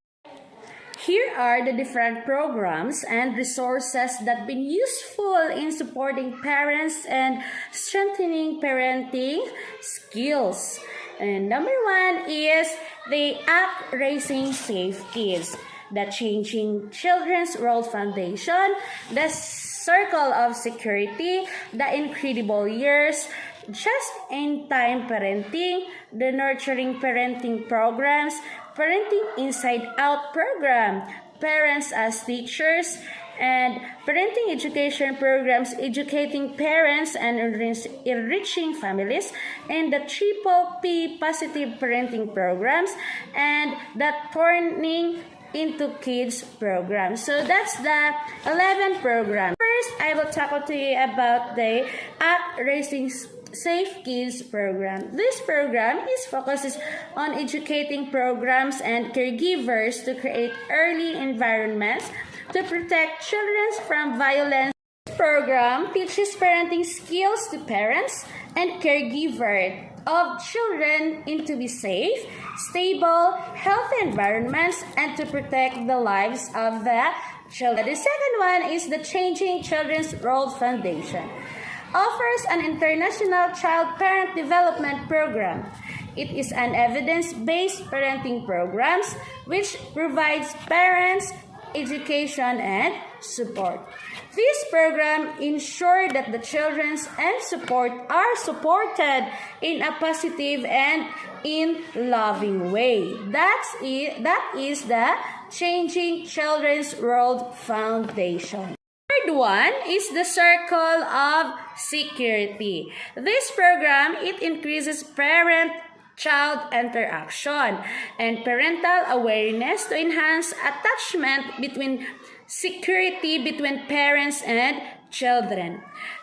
Here are the different programs and resources that have been useful in supporting parents and strengthening parenting skills. And number one is the app Raising Safe Kids, the Changing Children's World Foundation, the Circle of Security, the Incredible Years, Just-in-Time Parenting, the Nurturing Parenting Programs, Parenting Inside Out Program, Parents as Teachers, and parenting education programs educating parents and enriching families, and the Triple P Positive Parenting Programs, and the Turning into Kids program. So that's the 11 program. First, I will talk to you about the Act Raising Safe Kids program. This program is focuses on educating programs and caregivers to create early environments to protect children from violence. This program teaches parenting skills to parents and caregivers of children in to be safe, stable, healthy environments and to protect the lives of the children. The second one is the Changing Children's World Foundation. Offers an international child parent development program. It is an evidence-based parenting program which provides parents education and support. This program ensures that the children and support are supported in a positive and in loving way. That is the Changing Children's World Foundation. Third one is the Circle of Security. This program, it increases parent-child interaction and parental awareness to enhance attachment between security between parents and children.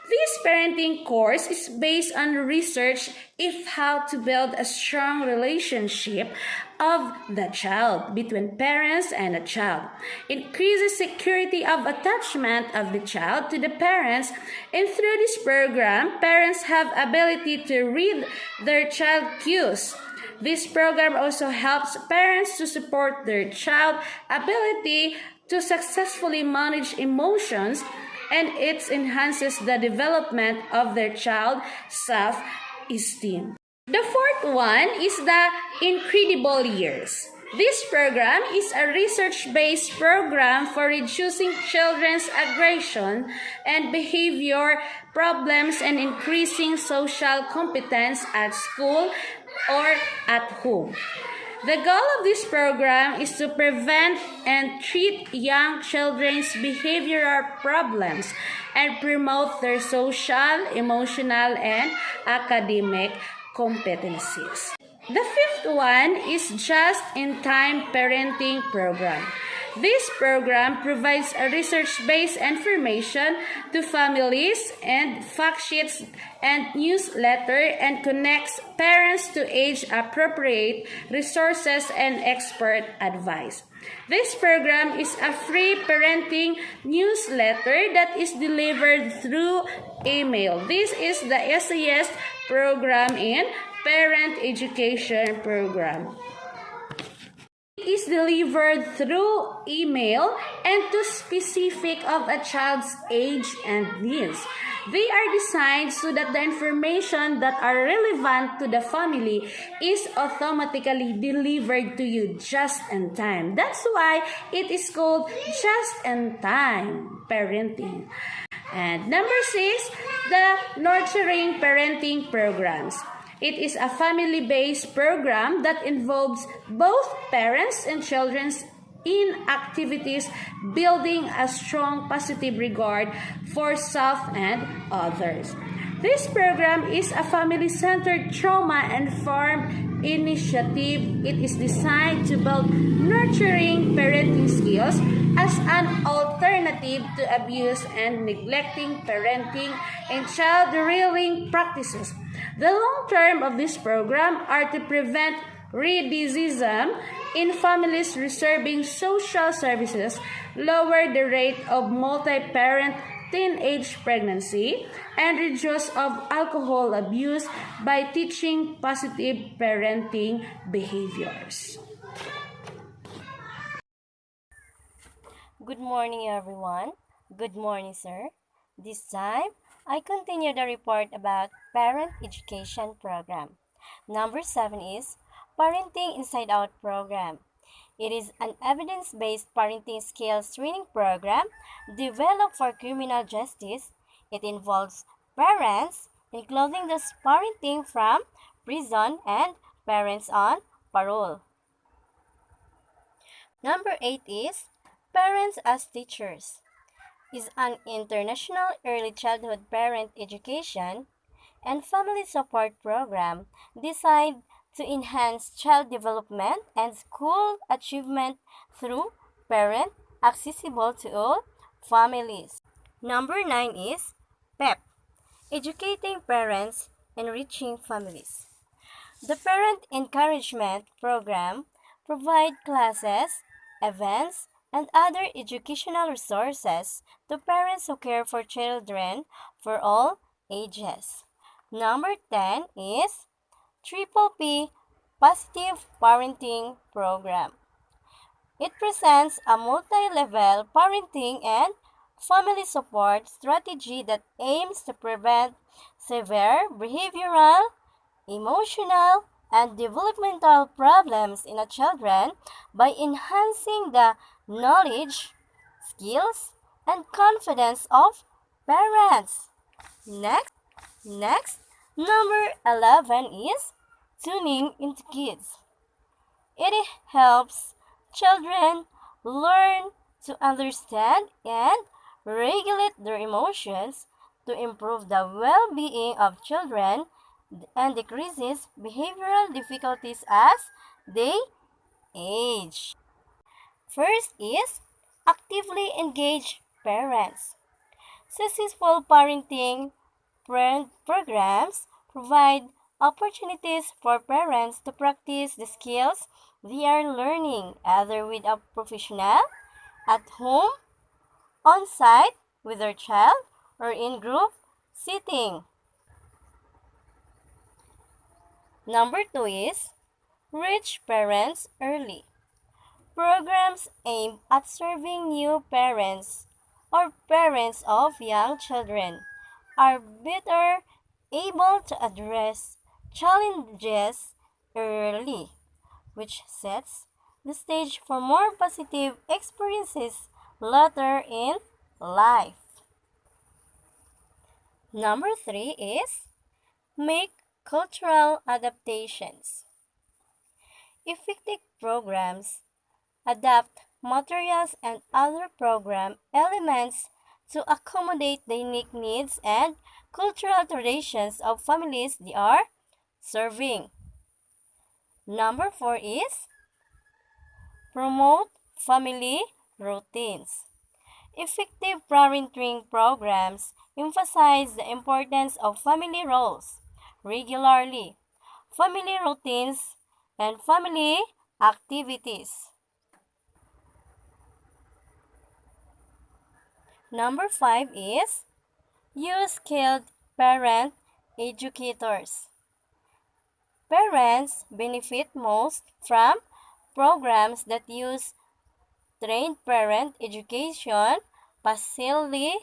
This parenting course is based on research of how to build a strong relationship of the child between parents and a child, increases security of attachment of the child to the parents, and through this program, parents have ability to read their child cues. This program also helps parents to support their child ability to successfully manage emotions, and it enhances the development of their child self-esteem. The fourth one is the Incredible Years. This program is a research-based program for reducing children's aggression and behavior problems and increasing social competence at school or at home. The goal of this program is to prevent and treat young children's behavioral problems and promote their social, emotional, and academic competencies. The fifth one is Just-in-Time Parenting Program. This program provides a research-based information to families and fact sheets and newsletter and connects parents to age-appropriate resources and expert advice. This program is a free parenting newsletter that is delivered through email. This is the SAS program in Parent Education Program. It is delivered through email and to specific of a child's age and needs. They are designed so that the information that are relevant to the family is automatically delivered to you just in time. That's why it is called just-in-time parenting. And number 6, the Nurturing Parenting Programs. It is a family-based program that involves both parents and children in activities building a strong positive regard for self and others. This program is a family-centered trauma-informed initiative. It is designed to build nurturing parenting skills as an alternative to abuse and neglecting parenting and child rearing practices. The long term of this program are to prevent recidivism in families receiving social services, lower the rate of multi-parent teenage pregnancy, and reduce of alcohol abuse by teaching positive parenting behaviors. Good morning, everyone. Good morning, sir. This time, I continue the report about Parent Education Program. Number 7 is Parenting Inside Out Program. It is an evidence-based parenting skills training program developed for criminal justice. It involves parents, including those parenting from prison and parents on parole. Number 8 is Parents as Teachers. Is an international early childhood parent education and family support program designed to enhance child development and school achievement through parent accessible to all families. Number 9 is PEP, Educating Parents, Enriching Families. The Parent Encouragement Program provides classes, events, and other educational resources to parents who care for children for all ages. Number 10 is Triple P Positive Parenting Program. It presents a multi-level parenting and family support strategy that aims to prevent severe behavioral, emotional, and developmental problems in a children by enhancing the knowledge, skills, and confidence of parents. Next, number 11 is tuning into kids. It helps children learn to understand and regulate their emotions to improve the well-being of children and decreases behavioral difficulties as they age. First is actively engage parents. Successful parenting programs provide opportunities for parents to practice the skills they are learning either with a professional, at home, on site with their child, or in group setting. Number 2 is reach parents early. Programs aimed at serving new parents or parents of young children are better able to address challenges early, which sets the stage for more positive experiences later in life. Number 3 is make cultural adaptations. Effective programs adapt materials and other program elements to accommodate the unique needs and cultural traditions of families they are serving. Number 4 is promote family routines. Effective parenting programs emphasize the importance of family roles regularly, family routines, and family activities. Number 5 is use skilled parent educators. Parents benefit most from programs that use trained parent education facilitators.